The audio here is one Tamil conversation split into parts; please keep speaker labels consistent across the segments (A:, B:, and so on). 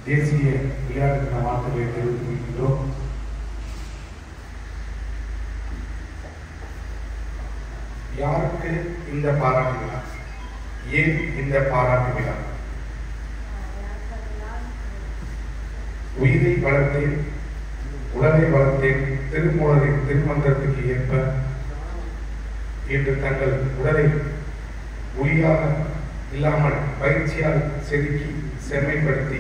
A: தேசிய விளையாட்டு தின வாழ்த்துக்களை தெரிவித்துக் கொள்கின்றோம். யாருக்கு இந்த பாராட்டு விழா? ஏன் இந்த பாராட்டு விழா? உயிரை வளர்த்தேன், உடலை வளர்த்தேன், திருமூலரின் திருமந்திரத்துக்கு ஏற்ப இன்று தங்கள் உடலை ஒளியாக இல்லாமல் பயிற்சியால் செதுக்கி செம்மைப்படுத்தி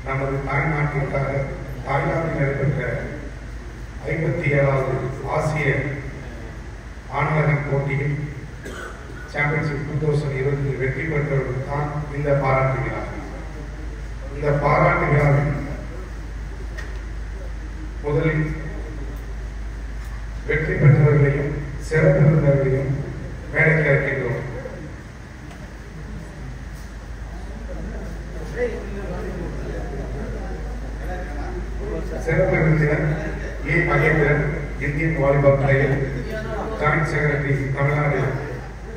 A: நமது தாய்நாட்டிற்காக தாய்லாந்தில் நடைபெற்ற 57வது ஆசிய ஆணழகன் போட்டியில் சாம்பியன்ஷிப் 2020 வெற்றி பெற்றவர்கள் தான் இந்த பாராட்டு விழா. இந்த பாராட்டு விழாவில் முதலில் வெற்றி பெற்றவர்களையும் சிறப்பு விருந்தினர்களையும் மேடைக்கு அழைக்கின்றோம். சிறப்பு விருந்தினர் A. Mahendran, Indian volleyball player, joint secretary Tamil Nadu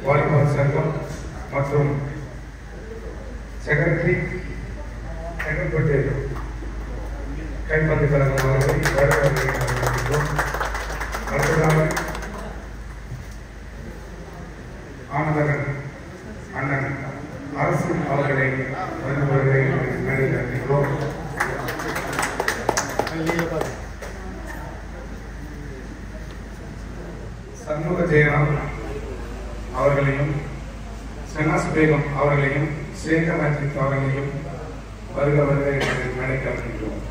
A: volleyball சங்கம் மற்றும் செக்ரட்டரி செங்கல்பட்டு கைப்பந்து கழகம் அவர்களை வரவேற்கின்றோம். அடுத்ததாக ஆனந்தகன் அண்ணன் அரசு அவர்களை மேடையில் அழைக்கின்றோம். சண்முக ஜெயராம் அவர்களையும், செனாஸ் பேகம் அவர்களையும், சேகர் மேட்ரிக் அவர்களையும் வருக வருக என்று மேடைக்கு அழைக்கின்றோம்.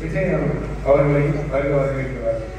A: விஜய் அவர்களையும் வருக வருக இருக்கிறார்கள்.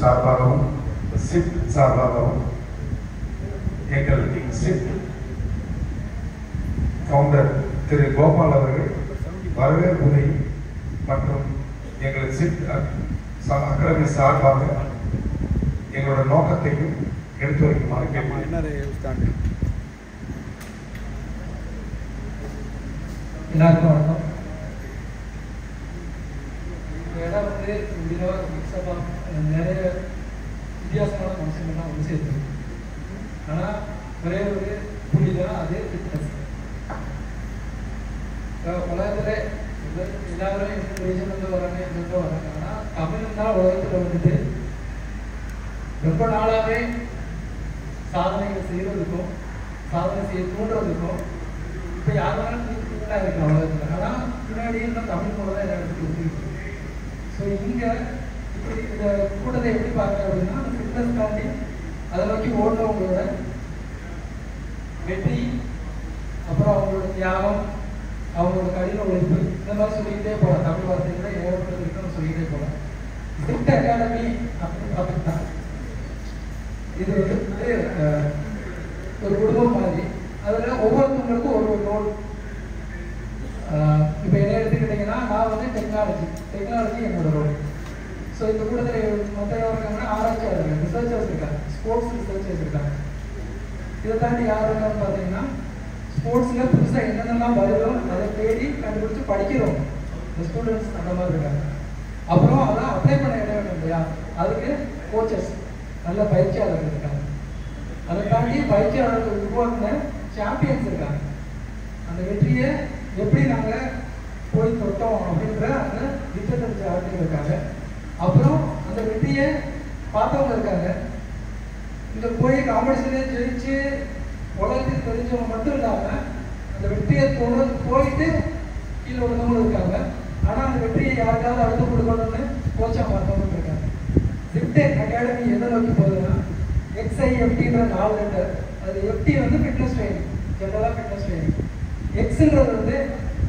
A: சார்பாகவும் சிப் சார்பாகவும் எங்கள் சிப் ஃபவுண்டர் திரு கோபால் அவர்கள் வரவேற்புரை மற்றும் எங்கள் சிப் அகாடமி சார்பாக எங்களோட நோக்கத்தையும் எடுத்து வைக்குமாறு கேட்கிறேன்.
B: எல்லாருக்கும் வணக்கம். இடம் வந்து நிறைய வித்தியாசமான மனுஷங்கள்லாம் வந்து சேர்த்துருக்கு. ஆனால் ஒரே ஒரு புள்ளி தான் அது ஃபிட்னஸ். உலகத்தில் எல்லாரும் எந்த ரீஜன்லேருந்து வராங்க, எங்கெங்கே வராங்க. ஆனால் தமிழ் தான் உலகத்தில் வந்துட்டு ரொம்ப நாளாகவே சாதனைகள் செய்கிறதுக்கும் சாதனை செய்ய தூண்டுறதுக்கும் இப்போ யார் வேணாலும் தூண்டாக இருக்கலாம் உலகத்தில். ஆனால் பின்னாடி இருந்தால் தமிழ் மூலம் தான் எல்லா இடத்துக்கு வந்துருக்கு. ஸோ இங்கே இப்படி இந்த கூட்டத்தை எப்படி பார்க்குறேன் அப்படின்னா, ஃபிட்னஸ் தாண்டி அதை நோக்கி ஓடுறவங்களோட வெற்றி, அப்புறம் அவங்களோட தியாகம், அவங்களோட கடின உழைப்பு, இந்த மாதிரி சொல்லிக்கிட்டே போகலாம். தமிழ் வார்த்தைகளை ஏகப்பட்டது இருக்குன்னு சொல்லிக்கிட்டே போகலாம். ஃபிட் அகாடமி அப்படின்னு டாபிக் தான் இது. வந்து ஒரு குடும்பம் மாதிரி, அதில் ஒவ்வொருத்தவங்களுக்கும் ஒரு ஒரு ரோல். இப்போ என்ன எடுத்துக்கிட்டிங்கன்னா, நான் வந்து டெக்னாலஜி என்னோட ரோல். ஸோ இந்த கூட்டத்தில் மற்ற இருக்காங்கன்னா ஆராய்ச்சியாளர்கள், ரிசர்ச்சர்ஸ் இருக்காங்க, ஸ்போர்ட்ஸ் ரிசர்ச்சர்ஸ் இருக்காங்க. இதை தாண்டி யார் இருக்கான்னு பார்த்தீங்கன்னா, ஸ்போர்ட்ஸில் புதுசாக என்னென்னலாம் வருதோ அதை தேடி கண்டுபிடிச்சி படிக்கிறோம் இந்த ஸ்டூடெண்ட்ஸ், அந்த மாதிரி இருக்காங்க. அப்புறம் அதெல்லாம் அப்ளை பண்ண இடம் வேணும் இல்லையா, அதுக்கு கோச்சஸ், நல்ல பயிற்சியாளர்கள் இருக்காங்க. அதை தாண்டி பயிற்சியாளர்கள் உருவாக்குன சாம்பியன்ஸ் இருக்காங்க. அந்த வெற்றியை எப்படி நாங்கள் போய் தொட்டோம் அப்படின்ற அந்த திட்டம் தெரிஞ்ச ஆட்கள் இருக்காங்க. அப்புறம் அந்த வெற்றியை பார்த்தவங்க இருக்காங்க. இந்த போய் காம்படிஷனே ஜெயிச்சு உலகத்துக்கு தெரிஞ்சவங்க மட்டும் இல்லாமல் அந்த வெற்றியை தொடர்ந்து போயிட்டு கீழே விழுந்தவங்களும் இருக்காங்க. ஆனால் அந்த வெற்றியை யாருக்காவது அடுத்து கொடுக்கணும்னு கோச்சா பார்த்தவங்க இருக்காங்க. ஃபிட் அகாடமி எதை நோக்கி போகுதுன்னா, XIFTன்ற 4 லெட்டர். அது FT வந்து ஃபிட்னஸ் ட்ரைனிங், ஜெனரலாக ஃபிட்னஸ் ட்ரைனிங். Xன்றது வந்து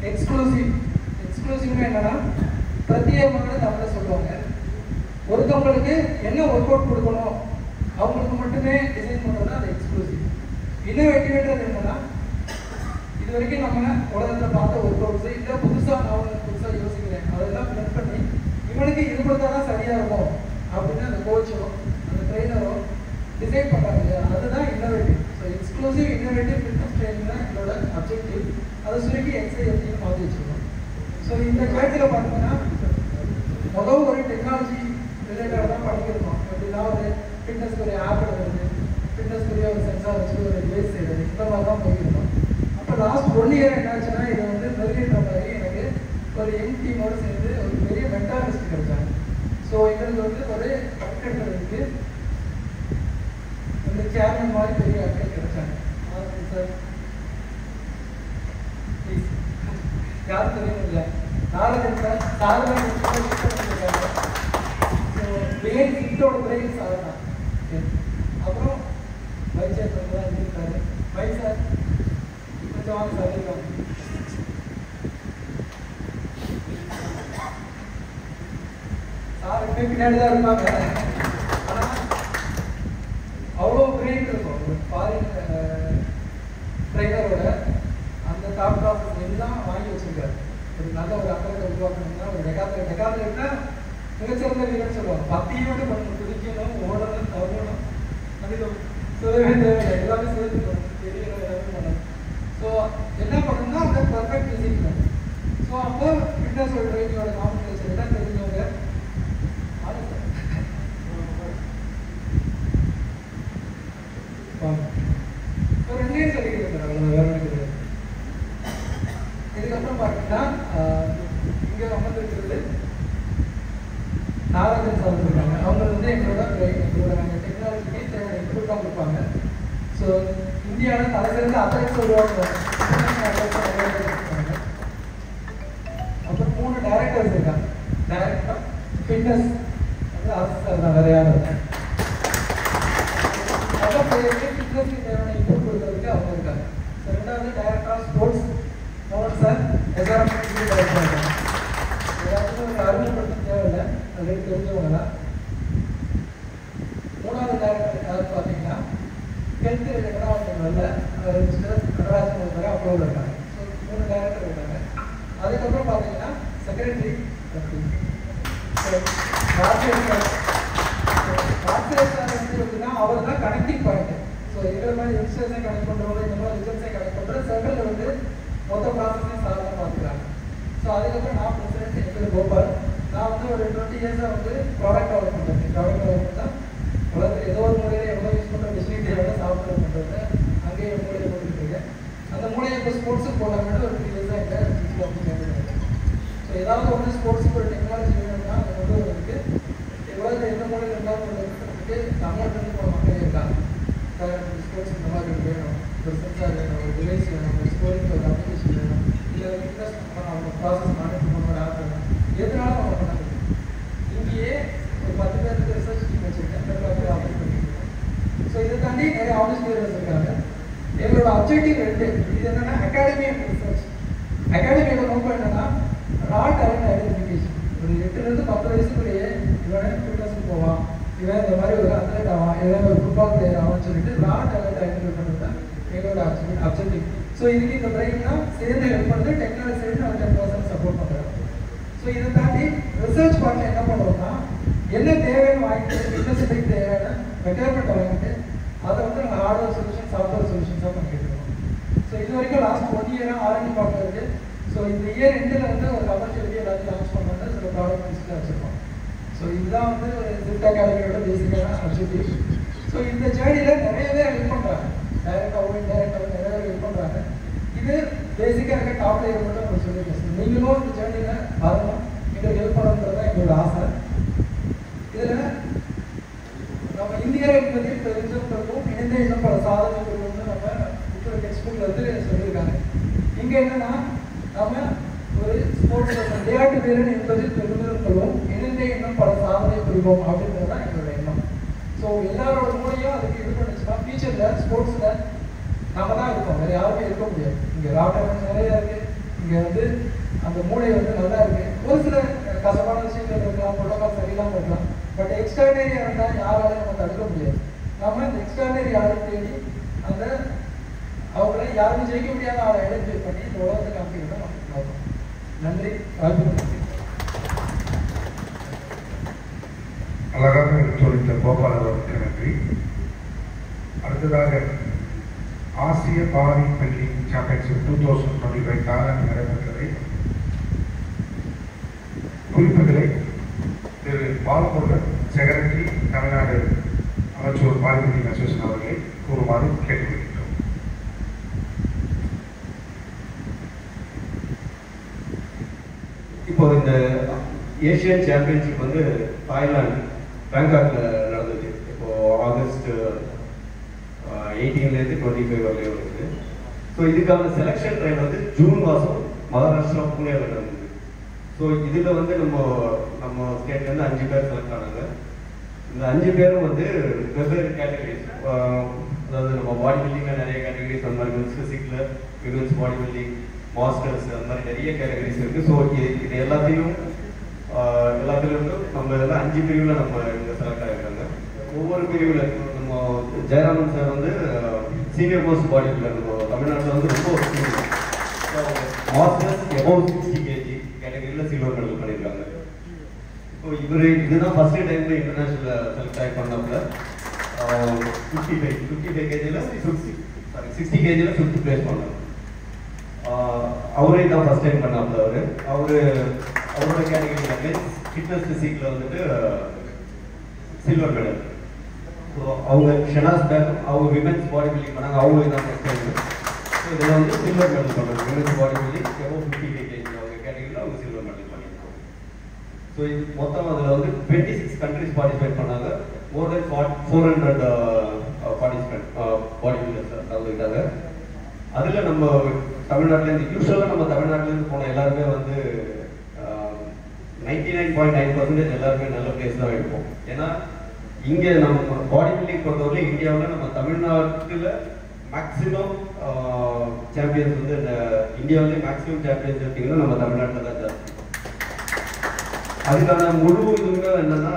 B: எக்ஸ்க்ளூசிவ்னா என்னன்னா பிரத்யேகமான தமிழை சொல்லுவாங்க. ஒருத்தவங்களுக்கு என்ன ஒர்க் அவுட் கொடுக்கணும் அவங்களுக்கு மட்டுமே டிசைன் பண்ணுறது அது எக்ஸ்க்ளூசிவ். இன்னோவேட்டிவ்ன்றது என்னன்னா இது வரைக்கும் நம்ம உலகத்தில் பார்த்த ஒர்க் அவுட்ஸ் இல்லை புதுசாக நான் புதுசாக யோசிக்கிறேன் அதெல்லாம் பிளட் பண்ணி இவனுக்கு இது கொடுத்தா தான் சரியாக இருக்கும் அப்படின்னு அந்த கோச்சோ அந்த ட்ரெயினரோ டிசைன் பண்ணுறாங்க இல்லையா, அதுதான் innovative. So exclusive innovative fitness training தான் என்னோட அப்ஜெக்டிவ். அதை சுருக்கி எக்ஸ்ஐஎஃப்டின்னு மாற்றி வச்சுருக்கோம். ஸோ இந்த கேட்டில் பார்த்தீங்கன்னா முதல் ஒரு டெக்னாலஜி ரிலேட்டடாக தான் படிக்கிறோம். எப்படின்னா ஒரு ஃபிட்னஸ்க்கு ஒரு ஆப் எடுக்கிறது, ஃபிட்னஸ்க்குரிய ஒரு சென்சார் வச்சு ஒரு டிவைஸ் செய்கிறது, இந்த மாதிரி தான் போயிருக்கோம். அப்போ லாஸ்ட் 1 இயர் என்னாச்சுன்னா இதை வந்து மெருகேற்ற மாதிரி எனக்கு ஒரு யங் டீமோடு சேர்ந்து ஒரு பெரிய மென்டாலிஸ்ட் கிடைச்சாங்க. ஸோ எங்களுக்கு வந்து ஒரு அப்டேட்டர் இருக்குது, இந்த சேர்மன் மாதிரி பெரிய அப்டேட் கிடைச்சாங்க. சார் ப்ளீஸ் யாரும் தெரியும் இல்லை நாரதன் சார் சாதனை பண்ணியிருக்காங்க. ஸோ பிரெயின் கிட்டோட பிரெயின் சாதனா. அப்புறம் வைசார் சார் தான் இருக்காரு. வைசார் கொஞ்சம் வாங்க சார் இருக்காங்க. சார் பின்னாடி தான் இருப்பாங்க. ஆனால் அவ்வளோ பிரெயின் இருக்கும். ஒரு ஃபாரின் ட்ரைனரோட அந்த டாப் ப்ராசஸ் எல்லாம் வாங்கி வச்சிருக்காரு. ஒரு நல்ல ஒரு அக்கறை உருவாக்கணும்னா ஒரு டெக்காத்லெட்னா மிகச்சிறந்த வீரன்னு சொல்லுவாங்க. 10 ஈவெண்ட் பண்ணணும், குதிக்கணும், ஓடணும், தவறணும், அதுக்கு சொல்லவே தேவையில்லை, எல்லாமே சேர்த்துக்கணும், தெரியணும், எல்லாமே பண்ணணும். ஸோ என்ன பண்ணணும்னா அந்த பர்ஃபெக்ட் ஃபிசிக் வேணும். ஸோ அப்போ ஃபிட்னஸ் ஒரு ட்ரைனிங்கோட காம்படிஷன் எல்லாம் தெரிஞ்சவங்க ஒரு 2 இயர் சொல்லிக்கிறேன். அவ்வளோ வேற கிடையாது. இதுக்கப்புறம் பார்த்தீங்கன்னா இங்கே அமர்ந்திருக்கிறது நாராயணன் சார் இருக்காங்க. அவங்க வந்து எங்களோட நாங்கள் டெக்னாலஜிக்கு தேவையான இன்புட்லாம் கொடுப்பாங்க. ஸோ இந்தியாவில் தலைசிறந்த அத்லெட்ஸ் உருவாக்குவாங்க. அப்புறம் 3 டைரக்டர்ஸ் இருக்காங்க. டைரக்டர் ஃபிட்னஸ் வந்து அரசு சார் தான், வேறு யாரும் இல்லை. நல்ல பிளேயருக்கு ஃபிட்னஸ்க்கு தேவையான இன்புட் கொடுக்கறதுக்கு அவங்க இருக்காங்க. ஸோ 2வது டைரக்டர் ஆஃப் ஸ்போர்ட்ஸ் மோகன் சார் எஸ்ஆர்எம் டைரக்டர் இருக்காங்க. எல்லாத்துக்கும் ஒரு அறிமுகப்படுத்த தேவையில்லை, ஆல்ரெடி தெரிஞ்சவங்க தான். 3வது டைரக்டர் யாருன்னு பார்த்தீங்கன்னா ஹெல்த் ரிலேட்டடாக அவங்க வரல, ரெஜிஸ்டர் நடராஜன் ஒருத்தர் அப்ரோவில் இருக்காங்க. ஸோ 3 டைரக்டர் இருக்காங்க. அதுக்கப்புறம் பார்த்தீங்கன்னா செக்ரட்டரி ராஜேஷ் சார் வந்து எப்படின்னா அவர் தான் கனெக்டிங் பாயிண்ட். ஸோ எங்களை மாதிரி யங்ஸ்டர்ஸை கனெக்ட் பண்ணுறவங்க, இந்த மாதிரி ரிசல்ட்ஸை கனெக்ட் பண்ணுற சென்ட்ரலில் வந்து மொத்த ப்ராசஸையும் சாதனை பார்த்துக்கிறாங்க. ஸோ அதுக்கப்புறம் நான் பிரசிடென்ட் என் பேர் கோபால். நான் வந்து ஒரு 20 இயர்ஸாக வந்து ப்ராடக்ட் டெவலப்மெண்ட் பண்ணுறேன். ப்ராடக்ட் டெவலப்மெண்ட் தான் உலகத்தில் ஏதோ ஒரு மூலையில் எவ்வளோ யூஸ் பண்ணுற டிஸ்ட்ரிக் தேவையான சாஃப்ட்வேர் பண்ணுறது அங்கேயே மூலையை போட்டுருக்கேன். அந்த மூலையை இப்போ ஸ்போர்ட்ஸுக்கு போகலாம்னு ஒரு 3 இயர்ஸாக எங்கள் வீட்டில் வந்து சேர்ந்துருக்கேன். ஸோ ஏதாவது ஒன்று ஸ்போர்ட்ஸுக்கு ஒரு டெக்னாலஜி வேணும்னா அதை கொண்டு வரதுக்கு உலகத்தில் எந்த மூலையில் இருந்தாலும் கொண்டு தமிழ்நாட்டில் போகிற மக்களே இருக்காங்க. ஸ்போர்ட்ஸ் இந்த மாதிரி வேணும், ஒரு சென்சார் வேணும், ஒரு டிவைஸ் வேணும், ஒரு ஸ்கோரிங் ஒரு அப்ளிகேஷன் வேணும், இல்லை இன்ட்ரெஸ்ட் அவங்க ப்ராசஸ் மானிட்டர் பண்ண ஒரு ஆப் வேணும், எதுனாலும் அவங்க பண்ண முடியும். இங்கேயே ஒரு 10 பேருக்கு ரிசர்ச் டீம் வச்சுருக்கேன், பேர் ஆப்ரேட் பண்ணிட்டு. ஸோ இதை தாண்டி நிறைய ஆஃபீஸ் லீடர்ஸ் இருக்காங்க. எங்களோட அப்ஜெக்டிவ் 2. இது என்னன்னா அகாடமி அண்ட் ரிசர்ச். அகாடமியோட நோக்கம் என்னன்னா ரா டேலண்ட் ஐடென்டிஃபிகேஷன். ஒரு 8லேருந்து 10 வயசுக்குள்ளேயே இவனே ஃபிட்னஸ்க்கு போவான், இவன் இந்த மாதிரி ஒரு அத்லெட் ஆவான், இவன் ஒரு ஃபுட்பால் பிளேயர் ஆவான்னு சொல்லிட்டு ரா டேலண்ட் ஐடென்டிஃபை பண்ணுறது தான் எங்களோட அப்ஜெக்டிவ். ஸோ இதுக்கு இந்த பிரெயின்லாம் சேர்ந்து ஹெல்ப் பண்ணுறது டெக்னாலஜி சைடு நான் 10% சப்போர்ட் பண்ணுறேன். ஸோ இதை தாண்டி ரிசர்ச் பார்ட்டில் என்ன பண்ணுறோம்னா என்ன தேவைன்னு வாங்கிட்டு ஃபிட்னஸுக்கு தேவையான ரெக்குயர்மெண்ட் வாங்கிட்டு அதை வந்து நாங்கள் ஹார்ட்வேர் சொல்யூஷன் சாஃப்ட்வேர் சொல்யூஷன்ஸாக பண்ணிக்கிட்டு இருக்கோம். ஸோ இது வரைக்கும் லாஸ்ட் 1 இயராக R&D பார்ட் இருக்குது. ஸோ இந்த இயர் எண்டில் வந்து ஒரு கமர்ஷியல் எல்லாத்தையும் லான்ச் பண்ணுறது சில ப்ராடக்ட் லிஸ்ட்டில் வச்சுருக்கோம். ஸோ இதுதான் வந்து ஒரு ஜிட் அகாடமியோட பேசிக்கான அப்ஜெக்டிவ். ஸோ இந்த ஜேர்னியில் நிறைய பேர் ஹெல்ப் பண்ணுறாங்க, டைரக்டாகவும் இன்டைரக்டாகவும் நிறைய பேர் ஹெல்ப் பண்ணுறாங்க. இது பேசிக்காக இருக்க டாப் லேயர் மட்டும் உங்களுக்கு சொல்லியிருக்கேன். நீங்களும் இந்த ஜேர்னியில் வரணும், எங்களுக்கு ஹெல்ப் பண்ணணுன்றது தான் எங்களோட ஆசை. இதில் நம்ம இந்தியரை என்பதில் தெரிஞ்சவங்களுக்கும் இணைந்த இன்னும் பல சாதனைகள் வந்து நம்ம இப்போ டெக்ஸ்ட் புக்கில் வந்து சொல்லியிருக்காங்க. இங்கே என்னன்னா நம்ம ஒரு ஸ்போர்ட்ஸ் விளையாட்டு வீரன் என்பதில் பெருமிதம் கொள்வோம், இணைந்தே இன்னும் பல சாதனை புரிவோம் அப்படின்றது தான் எங்களோட எண்ணம். ஸோ எல்லாரோட மூலையும் அதுக்கு இது பண்ணிச்சுன்னா ஃபியூச்சரில் ஸ்போர்ட்ஸில் நம்ம தான் இருக்கோம், வேறு யாருமே இருக்க முடியாது. இங்கே ராட்டர் நிறையா இருக்குது, இங்கே வந்து அந்த மூளை வந்து நல்லா இருக்குது. ஒரு சில கசப்பான விஷயங்கள் இருக்கலாம், புரோட்டோகால் சரியில்லாமல் இருக்கலாம், பட் எக்ஸ்ட்ராடனரியாக இருந்தால் யாராலையும் நம்ம தடுக்க முடியாது. நம்ம இந்த எக்ஸ்ட்ராடனரி ஆளை தேடி அந்த அவங்கள யாருக்கும் ஜெயிக்க முடியாத ஆளை ஐடென்டிஃபை பண்ணி இந்த உலகத்தை காமிக்கிறது தான் நமக்கு நோக்கம். நன்றி. வாய்ப்பு
A: அழகாக எடுத்துரைத்த கோபால் அவர்களுக்கு நன்றி. அடுத்ததாக ஆசிய பாரி பில்டிங் சாம்பியன்ஷிப் 2025 தாராணி நடைபெற்றதை குறிப்புகளை திரு பாலமுருகன், செக்ரட்டரி, தமிழ்நாடு அமைச்சர் பாரி பில்டிங் அசோசியேஷன் அவர்களை கூறுமாறு கேட்டுக்கொள்கிறோம்.
C: இப்போ இந்த ஏசியன் சாம்பியன்ஷிப் வந்து தாய்லாந்து பேங்காக்ல நடந்தது. இப்போ ஆகஸ்ட் 18லேருந்து 25 வரலையும் இருக்குது. ஸோ இதுக்கான செலெக்ஷன் ட்ரைன் வந்து ஜூன் மாதம் மகாராஷ்டிரா புனேல நடந்தது. ஸோ இதில் வந்து நம்ம ஸ்டேட்லேருந்து 5 பேர் செலக்ட் ஆனாங்க. இந்த 5 பேரும் வந்து வெவ்வேறு கேட்டகரிஸ், அதாவது நம்ம பாடி பில்டிங்கில் நிறைய கேட்டகரிஸ், அந்த மாதிரி மென்ஸ் ஃபிசிக்கில் விமென்ஸ் பாடி பில்டிங், மாஸ்டர்ஸ், அந்த மாதிரி நிறைய கேட்டகரிஸ் இருக்குது. ஸோ இது எல்லாத்தையும் நம்ம இதெல்லாம் 5 பிரிவில் நம்ம இங்கே செலக்ட் ஆகிருக்காங்க. ஒவ்வொரு பிரிவில் நம்ம ஜெயராமன் சார் வந்து சீனியர் மோஸ்ட் பாடி பில்டர், நம்ம தமிழ்நாட்டில் வந்து ரொம்ப மாஸ்டர்ஸ் எபோவ் 60 kg கேட்டகரியில் சில்வர் மெடல் பண்ணியிருக்காங்க. ஸோ இதுதான் ஃபர்ஸ்ட் டைம் இன்டர்நேஷனல் செலக்ட் ஆகி பண்ணப்பல 55 kgல 60 kgல 5th பிளேஸ் பண்ணாங்க. அவரே தான் ஃபர்ஸ்ட் டைம் பண்ணாப்புல. அவரோட கேட்டகரியில் மென்ஸ் ஃபிட்னஸ் ஃபிசிக்கில் வந்துட்டு சில்வர் மெடல். ஸோ அவங்க ஷெனாஸ் பேகம் அவங்க விமென்ஸ் பாடி பில்டிங் பண்ணாங்க, அவங்களுக்கு தான் ஃபர்ஸ்ட் டைம். ஸோ இதில் வந்து சில்வர் மெடல் பண்ணாங்க. Women's body building above 50 kg அவங்க கேட்டகரியில் அவங்க சில்வர் மெடல் பண்ணியிருக்காங்க. ஸோ இது மொத்தம் அதில் வந்து 26 கண்ட்ரிஸ் பார்ட்டிசிபேட் பண்ணாங்க. மோர் தென் 400 பார்ட்டிசிபேட் பாடி பில்டர்ஸ் கலந்துக்கிட்டாங்க. அதில் நம்ம தமிழ்நாட்டிலேருந்து யூஸ்வலாக நம்ம தமிழ்நாட்டிலேருந்து போன எல்லாருமே வந்து 99.9% எல்லாருமே நல்ல பிளேஸ் தான் எடுப்போம். ஏன்னா இங்கே நம்ம பாடி பில்டிங் பொறுத்தவரை இந்தியாவில் நம்ம தமிழ்நாட்டில் மேக்ஸிமம் சாம்பியன்ஸ் வந்து இந்தியாவிலே மேக்ஸிமம் சாம்பியன்ஸ் எடுத்தீங்கன்னா நம்ம தமிழ்நாட்டில் தான் ஜாஸ்தி. அதுக்கான முழு இதுவுமே என்னன்னா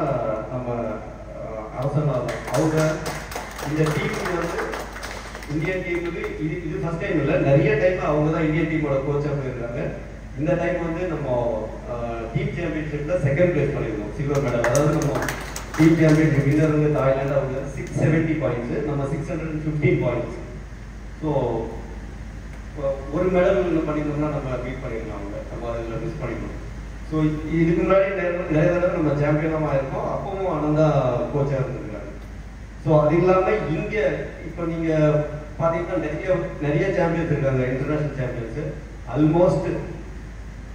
C: நம்ம அரசனா தான். அவங்க இந்த டீமுக்கு வந்து இந்தியன் டீமுக்கு இது ஃபர்ஸ்ட் டைம் இல்லை, நிறைய டைம் அவங்க தான் இந்தியன் டீமோட கோச்சாக போயிருக்காங்க. இந்த டைம் வந்து நம்ம டீம் சாம்பியன்ஷிப்ல 2nd பிளேஸ் பண்ணியிருக்கோம், சில்வர் மெடல். அதாவது நம்ம டீம் சாம்பியன்ஷிப் வின்னர் வந்து தாய்லாந்து, அவங்க 670 பாயிண்ட்ஸ், நம்ம 615 பாயிண்ட்ஸ். ஸோ ஒரு மெடல் பண்ணியிருந்தோம்னா நம்ம பீட் பண்ணிடலாம், அவங்க நம்ம அதில் மிஸ் பண்ணிக்கணும். ஸோ இதுக்கு முன்னாடி நிறைய தடவை நம்ம சாம்பியனாக இருக்கோம், அப்பவும் அனந்தா கோச்சாக இருந்திருக்காங்க. ஸோ அது இல்லாமல் இங்கே இப்போ நீங்கள் பார்த்தீங்கன்னா நிறைய சாம்பியன்ஸ் இருக்காங்க, இன்டர்நேஷனல் சாம்பியன்ஸு. ஆல்மோஸ்ட்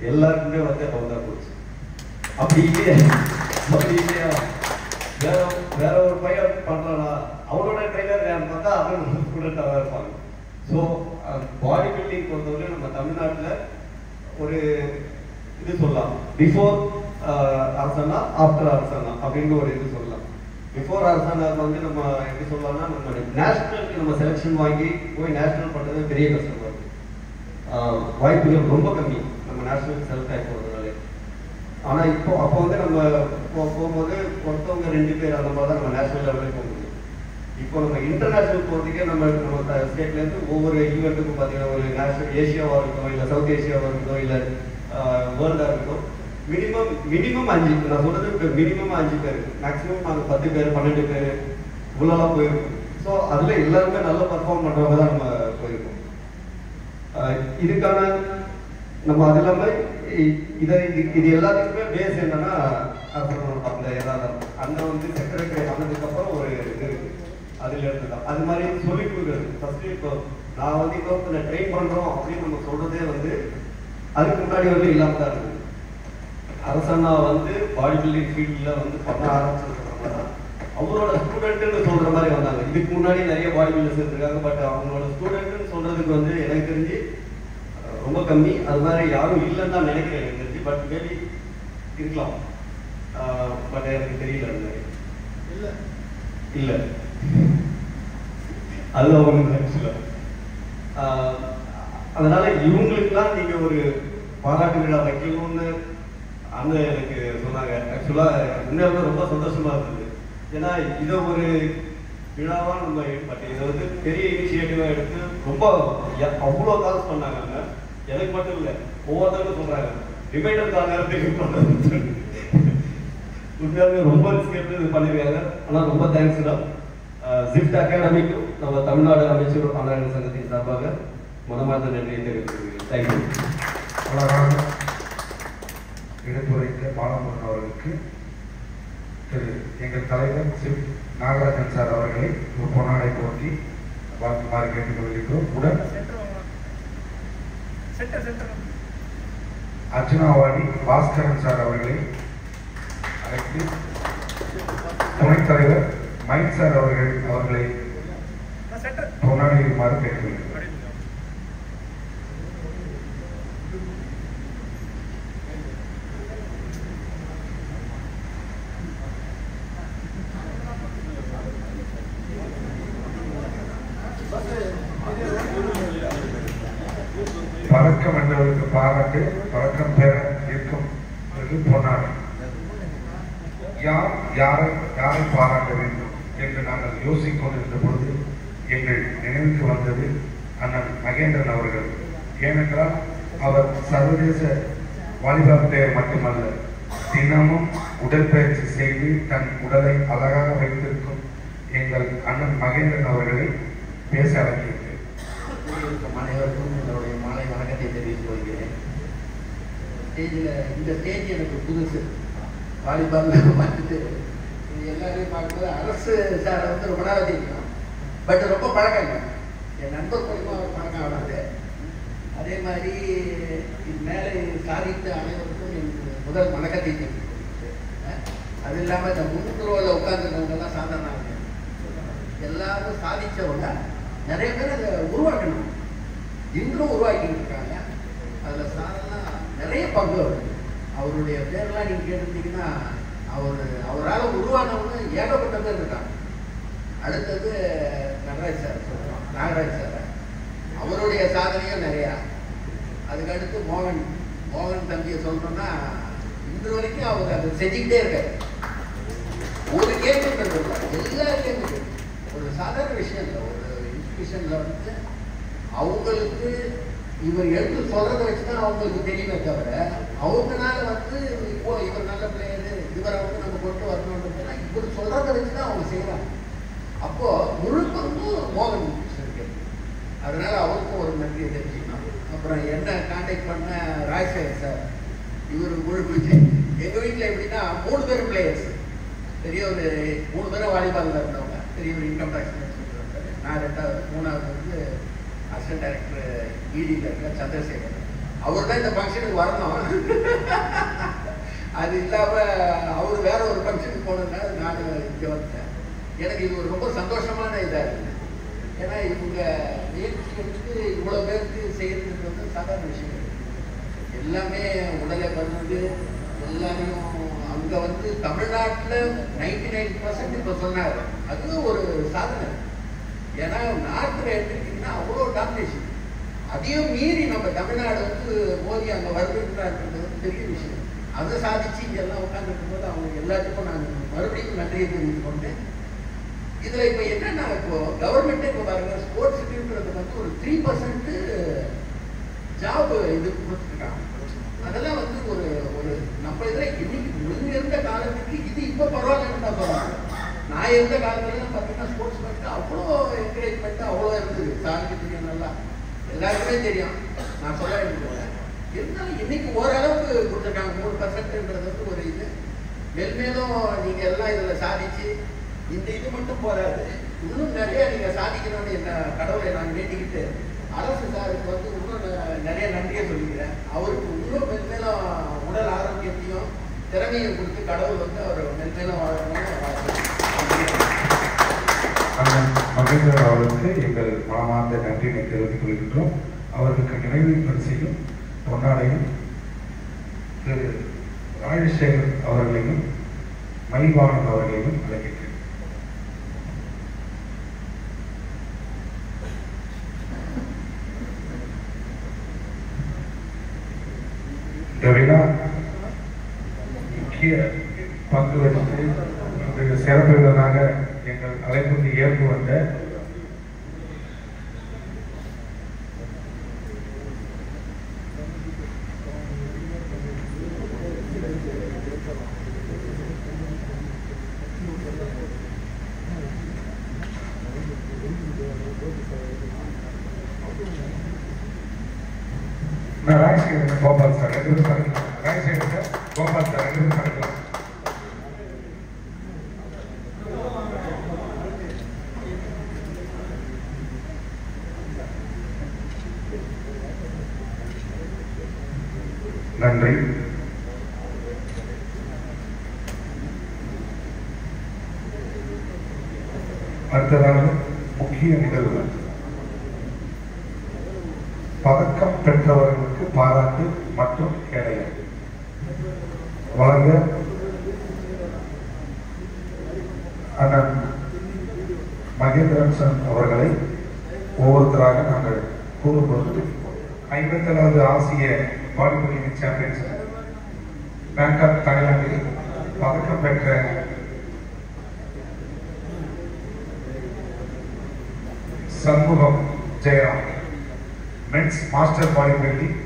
C: எல்லாருக்குமே வந்து அவங்க தான் கோச். அப்படி இல்லையா வேற ஒரு பையன் பண்றானா அவனோட ட்ரைனர் யாருன்னு பார்த்தா அவன் ஸ்டூடெண்டாக இருப்பாங்க. ஸோ பாடி பில்டிங் பொறுத்தவரை நம்ம தமிழ்நாட்டில் ஒரு இது சொல்லலாம், பிஃபோர் அரசனா ஆஃப்டர் அரசனா அப்படின்னு ஒரு இது சொல்லலாம். பிஃபோர் அரசனாக்கு வந்து நம்ம எப்படி சொல்லலாம்னா, நம்ம நேஷனலுக்கு நம்ம செலெக்ஷன் வாங்கி போய் நேஷனல் பண்ணுறது பெரிய கஷ்டமாக இருக்கு. வாய்ப்புகள் ரொம்ப கம்மி நம்ம நேஷனலுக்கு செலக்ட் ஆகி போகிறதுனால. ஆனால் அப்போ வந்து நம்ம போகும்போது ஒருத்தவங்க 2 பேர் அந்த மாதிரி தான் நம்ம நேஷனல் லெவலுக்கு போக முடியும். இப்போ நம்ம இன்டர்நேஷனல் போகிறதுக்கே நம்ம ஸ்டேட்லேருந்து ஒவ்வொரு ஈவெண்ட்டுக்கும் பார்த்தீங்கன்னா ஒரு நேஷனல் ஏஷியாவாக இருக்கட்டும், இல்லை சவுத் ஏஷியாவாக இருக்கட்டும், இல்லை வேர்ல்டாக இருக்கட்டும், மினிமம் 5, நான் சொல்றது மினிமம் 5 பேர், மேக்ஸிமம் நாங்கள் 10 பேர் 12 பேர் இவ்வளோலாம் போயிருக்கோம். ஸோ அதில் எல்லாருமே நல்லா பர்ஃபார்ம் பண்ணுறவங்க தான் நம்ம போயிருக்கோம். இதுக்கான நம்ம அது இல்லாமல் இது எல்லாத்துக்குமே பேஸ் என்னன்னா அந்த ஏதாவது அண்ணன் வந்து செக்ரட்டரி ஆனதுக்கப்புறம் ஒரு இது இருக்கு, அதுல இருந்து தான் அது மாதிரி சொல்லி கொடுக்குறது. ஃபர்ஸ்ட் இப்போ நான் வந்து இப்போ ட்ரெயின் பண்றோம் அப்படின்னு நம்ம சொல்றதே வந்து அதுக்கு முன்னாடி வந்து இல்லாம தான் இருக்குது. அரசண்ணா வந்து பாடி பில்டிங் ஃபீல்டில் வந்து பண்ண ஆரம்பிச்சதுக்கு தான் அவரோட ஸ்டூடெண்ட்டுன்னு சொல்ற மாதிரி வந்தாங்க. இதுக்கு முன்னாடி நிறைய பாடி பில்டர்ஸ் இருக்காங்க, பட் அவங்களோட ஸ்டூடெண்ட்டுன்னு சொல்றதுக்கு வந்து எனக்கு தெரிஞ்சு ரொம்ப கம்மி. அது மாதிரி யாரும் இல்லைன்னு தான் நினைக்கிறேன் எனக்கு தெரிஞ்சு. பட் மேபி இருக்கலாம், பட் எனக்கு தெரியல. அது மாதிரி இல்லை அதுதான் ஒன்று ஆக்சுவலா. அதனால இவங்களுக்குலாம் நீங்க ஒரு பாராட்டு விழா வைக்கணும்னு அண்ணன் எனக்கு சொன்னாங்க. ஆக்சுவலாக உண்மையாலுமே ரொம்ப சந்தோஷமா இருந்தது. ஏன்னா இதை ஒரு விழாவாக நம்ம பட் இதை வந்து பெரிய இனிஷியேட்டிவாக எடுத்து ரொம்ப அவ்வளோ கால்ஸ் பண்ணாங்க. அண்ணன் எனக்கு மட்டும் இல்லை, ஒவ்வொருத்தருக்கும் சொல்கிறாங்க ரிமைண்டர் கால் நேரத்துக்கு பண்ணுறது. உண்மையாலுமே ரொம்ப ரிஸ்க் எடுத்து இது பண்ணியிருக்காங்க. ஆனால் ரொம்ப தேங்க்ஸ் தான். ஜிஃப்ட் அகாடமிக்கும் நம்ம தமிழ்நாடு அமைச்சர் ஆன்லைன் சங்கத்தின் சார்பாக மனமார்ந்த நன்றியை தெரிவித்துக்கிறேன். தேங்க்யூ.
A: அழகாக எடுத்துரைத்த பாலமுருகன் அவர்களுக்கு திரு எங்கள் தலைவர் சிவ் நாகராஜன் சார் அவர்களை ஒரு பொன்னாடை போட்டி வாழ்த்துமாறு கேட்டுக்கொள்கிறோம். உடன் அர்ஜுனாவாடி பாஸ்கரன் சார் அவர்களை அழைத்து துணைத் தலைவர் மைக் சார் அவர்களை பொன்னாடையுமாறு கேட்டுக்கொள்கிறோம். பழக்கம் என்றவருக்கு பாராட்டு, பழக்கம் பெற இருக்கும் பொன்னாடு. யாரை பாராட்ட வேண்டும் என்று நாங்கள் யோசித்துக் கொண்டிருந்த பொழுது எங்கள் நினைவுக்கு வந்தது அண்ணன் மகேந்திரன் அவர்கள். ஏனென்றால் அவர் சர்வதேச வாலிபால் பிளேயர் மட்டுமல்ல, தினமும் உடற்பயிற்சி செய்து தன் உடலை அழகாக வைத்திருக்கும் எங்கள் அண்ணன் மகேந்திரன் அவர்களை பேச அழைக்கின்றேன்.
D: அனைவருக்கும் என்னுடைய மாலை வணக்கத்தை தெரிவித்துக் கொள்கிறேன். இந்த ஸ்டேஜ் எனக்கு புதுசு. வாலிபால் பார்த்துட்டு எல்லாரையும் பார்க்கும்போது அரசு சாரை வந்து ரொம்ப நாளாக தெரியும், பட் ரொம்ப பழக்கம் இல்லை. என் நண்பர் மூலமாக அவர் பழக்கம் ஆகாது. அதே மாதிரி இது மேலே சாதித்த அனைவருக்கும் எனக்கு முதல் வணக்கத்தை தெரிவித்துக். அது இல்லாமல் இந்த முன்னுரோவில் உட்கார்ந்துருந்தவங்கெல்லாம் சாதாரண எல்லாரும் சாதித்தவங்க நிறைய பேர் அதை உருவாக்கணும், இன்றும் உருவாக்கிட்டு இருக்காங்க. அதில் சாரெல்லாம் நிறைய பங்கு வருது. அவருடைய பேரெல்லாம் நீங்கள் கேட்டிருந்தீங்கன்னா அவரால் உருவானவங்க ஏகப்பட்ட பேர் இருக்காங்க. அடுத்தது நாகராஜ் சார் அவருடைய சாதனையும் நிறையா. அதுக்கடுத்து மோகன் தம்பியை சொல்றோம்னா இன்று வரைக்கும் அவர் அதை செஞ்சுக்கிட்டே இருக்காரு. ஒரு கேள்வின்றது எல்லா கேள்வி ஒரு சாதாரண விஷயம் இல்லை. ஒரு இன்ஸ்டிடியூஷன்ல வந்து அவங்களுக்கு இவர் எடுத்து சொல்றதை வச்சுதான் அவங்களுக்கு தெரியுமே தவிர, அவங்கனால வந்து இப்போ இவர் நல்ல பிளேயரு, இவரை வந்து நம்ம கொண்டு வரணும்ன்றதுனா இவர் சொல்றதை வச்சுதான் அவங்க செய்யறாங்க. அப்போ முழுப்பொருந்தும் மோகன் இருக்கு. அதனால அவருக்கும் ஒரு நன்றியை தெரிஞ்சுக்கணும். அப்புறம் என்ன கான்டாக்ட் பண்ண ராஜசேகர் சார், இவர் முழுப்பிச்சு எங்க வீட்டில் எப்படின்னா 3 பேரும் பிளேயர்ஸ். பெரிய ஒரு 3 பேரும் வாலிபாலில் இருந்தவங்க. பெரிய ஒரு இன்கம் டேக்ஸ் நான் 3வது வந்து அசிஸ்டன்ட் டைரக்டர் இடியில் இருக்க சந்திரசேகர். அவர் தான் இந்த ஃபங்க்ஷனுக்கு வரணும். அது இல்லாமல் அவர் வேற ஒரு ஃபங்க்ஷனுக்கு போனதுனால நான் இங்கே வந்தேன். எனக்கு இது ஒரு ரொம்ப சந்தோஷமான இதாக இருக்குது. ஏன்னா இவங்க முயற்சி எடுத்து இவ்வளோ பேருக்கு செய்யறதுக்கு வந்து சாதாரண விஷயம் இல்லை. எல்லாமே உடலை பண்ணுறது எல்லாரையும் அங்கே வந்து தமிழ்நாட்டில் 99% இப்போ சொன்னார். அது ஒரு சாதனை. ஏன்னா நாட்டில் எடுத்துக்கிட்டிங்கன்னா அவ்வளோ டாமினேஷன். அதையும் மீறி நம்ம தமிழ்நாடு வந்து மோதி அங்கே வருதுன்றது வந்து பெரிய விஷயம். அதை சாதிச்சு இங்கெல்லாம் உட்காந்துருக்கும் போது அவங்க எல்லாத்துக்கும் நான் மறுபடியும் நன்றியை தெரிவித்துக் கொண்டேன். இதில் இப்போ என்னன்னா, இப்போ கவர்மெண்ட்டே இப்போ பாருங்க ஸ்போர்ட்ஸுக்குன்றது வந்து ஒரு 3% ஜாப் இது கொடுத்துருக்காங்க. அதெல்லாம் வந்து ஒரு ஒரு நம்ம இதில் இன்னைக்கு முன்ன இருந்த காலத்துக்கு இது இப்போ பரவாயில்லன்னு தான் பரவாயில்ல. நான் இருந்த காலத்துலலாம் பார்த்தீங்கன்னா ஸ்போர்ட்ஸ் பண்ணிட்டு அவ்வளோ என்கரேஜ்மெண்ட்டு அவ்வளோ இருந்தது. சாருக்கு தெரியும், நல்லா எல்லாருக்குமே தெரியும், நான் சொல்ல வேண்டியது. இருந்தாலும் இன்னைக்கு ஓரளவுக்கு கொடுத்துருக்காங்க. 3%ன்றது வந்து ஒரு இது. மேல்மேலும் நீங்கள் எல்லாம் இதில் சாதிச்சு இந்த இது மட்டும் போராது, இன்னும் நிறைய நீங்கள் சாதிக்கணும்னு என்ன கடவுளை நான் வேண்டிக்கிட்டு அரசு சாருக்கு வந்து இன்னும் நிறைய நன்றியை சொல்லிக்கிறேன். அவருக்கு இன்னும் மென்மேலும் உடல் ஆரோக்கியத்தையும் திறமையும் கொடுத்து கடவுள் வந்து அவர் மென்மேலும் வாழணும்னு
A: மகேந்திரன் அவர்களுக்கு எங்கள் மனமார்ந்த நன்றியை தெரிவித்துக் கொள்கின்றோம். அவர்களுக்கு நினைவு பரிசையும் பொன்னாடையும் திரு ராஜசேகர் அவர்களையும் மயில்வாணன் அவர்களையும் அழைக்கின்றேன். இந்த விழா முக்கிய பங்கு வகித்து இன்று சிறப்பு விருதாக எங்கள் அழைப்புக்கு ஏற்பு வந்த ரைட் சைடு கோபால் சார் ரெண்டு பேரும் right side sir Gopal sir ரெண்டு பேரும் நன்றி. அடுத்ததாக முக்கிய நிகழ்வு பதக்கம் பெற்றவர்களுக்கு பாராட்டு மற்றும் கேடயம் வழங்க அண்ணன் மகேந்திரன் சார் அவர்களை ஒவ்வொருத்தராக நாங்கள் கூறும்போது 57வது ஆசிய பாடிபில்டிங் சாம்பியன்ஷிப் பேங்காக் தாய்லாந்தில் பதக்கம் பெற்ற Shanmugam Jayaram men's master bodybuilding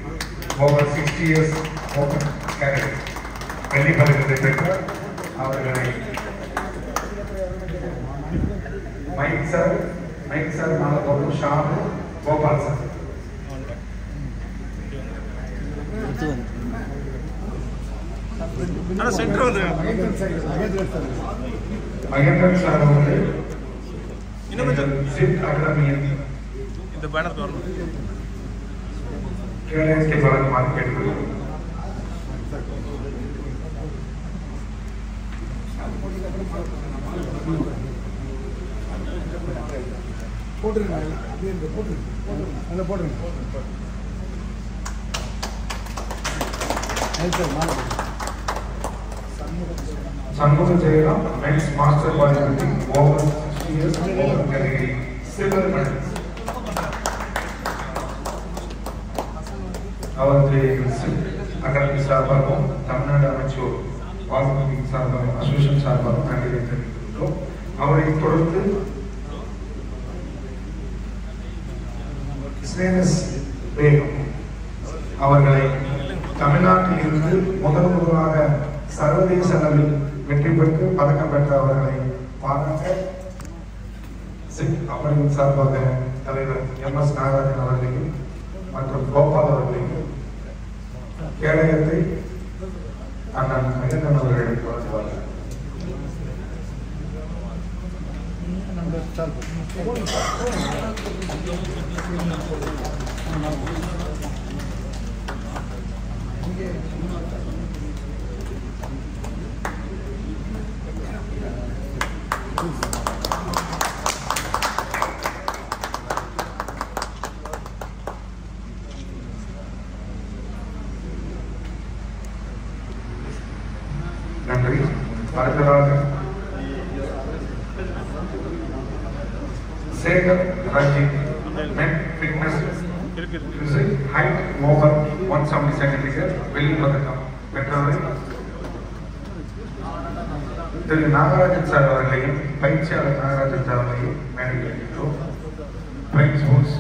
A: over 60 years open category வெள்ளி பதக்கத்தை பெற்றார். அவர்களை மைக் சார் மாலப்போடு ஷாம் கோபால் சார் மகேந்திரன் சார் வந்து சிட் அகாடமியில் இந்த பேனர் கேடயத்தை வழங்குமாறு கேட்டுக்கொள்கிறோம். Shanmuga Jayaram men's master bodybuilding over 60 years open category silver medal. அவருக்கு அகாடமி சார்பாகவும் தமிழ்நாடு அமைச்சர் வால்மீகி சார்பாகவும் அசோசியேஷன் சார்பாகவும் நன்றி தெரிவிக்கின்றோம். அவரை தொடர்ந்து ஸ்னேகஸ் பேகம் அவர்களை தமிழ்நாட்டில் இருந்து முதலாக சர்வதேச அளவில் வெற்றி பெற்று பதக்கம் பெற்ற அவர்களை பாராட்ட அமர்வின் சார்பாக தலைவர் MS நாகராஜன் அவர்களையும் மற்றும் கோபால் அவர்களையும் கேடயத்தை அண்ணன் மகேந்திரன் அவர்களிடம் வழங்குவார்கள். நன்றி. அடுத்ததாக சேகர் ரஞ்சித் மென் ஃபிட்னஸ் ஹைட் ஓவர் 170 சென்டிமீட்டர் வெள்ளி பதக்கம் பெற்றவரை திரு நாகராஜன் சார் அவர்களையும் பயிற்சியாளர் நாகராஜன் சார் அவர்களையும் மேடையில் வைக்கின்றோம். பிரைஸ் ஸ்போர்ட்ஸ்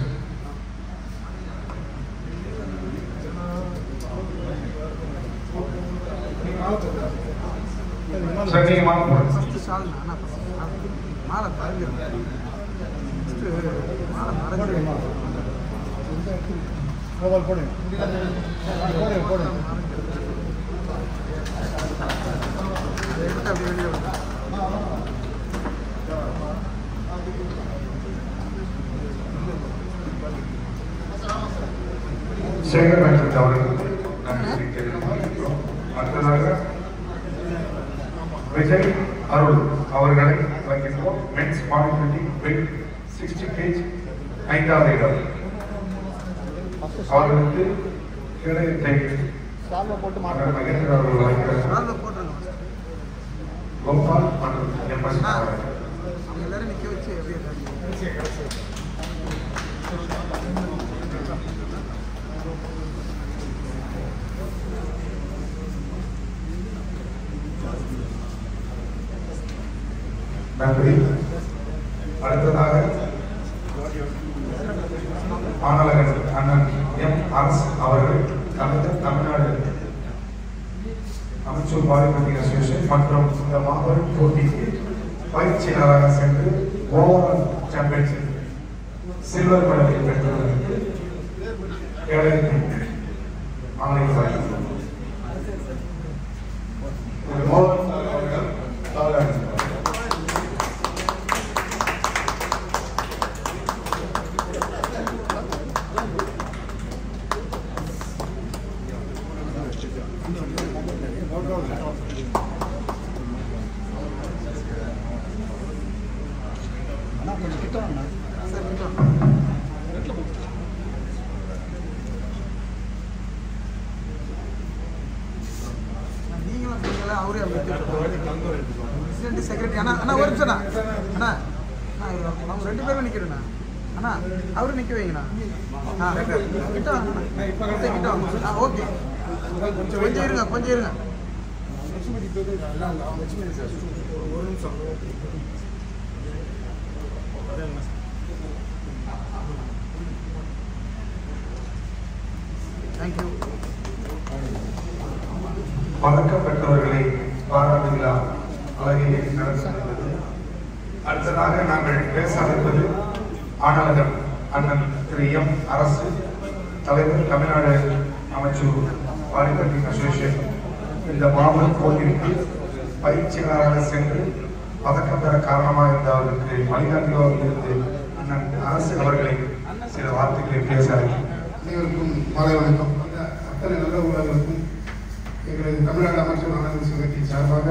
A: சேகர் ரஞ்சித் அவர்களுக்கு நன்றி தெரிவித்துள்ளோம். அடுத்ததாக விஜய் அருள் அவர்களை வகிக்கிறோம். மென்ஸ் பாடிபில்டிங் வெயிட் 60 kg 5வது இடம். அவர்களுக்கு கேடயத்தை மகேந்திரன் அவர்கள் வகிக்கிறார். கோபால் மற்றும் MS நாகராஜன் நன்றி. அடுத்ததாக ஆனலகன் அண்ணன் எம் அரசு அவர்கள் தமிழ்நாடு அமைச்சர் பாலிமன்றிங் அசோசியேஷன் மற்றும் இந்த மாபெரும் போட்டிக்கு பயிற்சியாளராக சென்று ஓவரால் சாம்பியன்ஷிப் சில்வர் மெடலை பெற்றவர்களுக்கு ஏழைக்கும் ஆணையம் வழங்குகிறோம். மோகன் சார் அவர்கள் பாராட்டுகிறார்.
E: செக்ரட்டரி அண்ணா அண்ணா ஒரு நிமிஷம் அண்ணா அவங்க 2 பேரும் நிற்கிறேண்ணா அண்ணா அவரு நிற்க வைங்கண்ணா கிட்ட வாங்க ஓகே கொஞ்சம் இருங்க ஒரு நிமிஷம் தேங்க்யூ.
A: பதக்கம் பெற்றவர்களை பாராட்டு விழா அழகிய நடந்தது. அடுத்ததாக நாங்கள் பேச அழைப்பது ஆனலகன் அண்ணன் திரு எம் அரசு தலைவர் தமிழ்நாடு அமைச்சர் பாலிமன்றிங் அசோசியேஷன் இந்த மாபெரும் போட்டிக்கு பயிற்சியாளராக சென்று பதக்கம் பெற காரணமாக இருந்த அவருக்கு மணிகண்டோவில் இருந்து அண்ணன் அரசு அவர்களை சில வார்த்தைகளை பேச
F: அனைவருக்கும் மாலை வணக்கம். அத்தனை நல்ல உள்ளவர்களுக்கும் எங்களது தமிழ்நாடு அமைச்சர் ஆனந்த சங்கத்தின் சார்பாக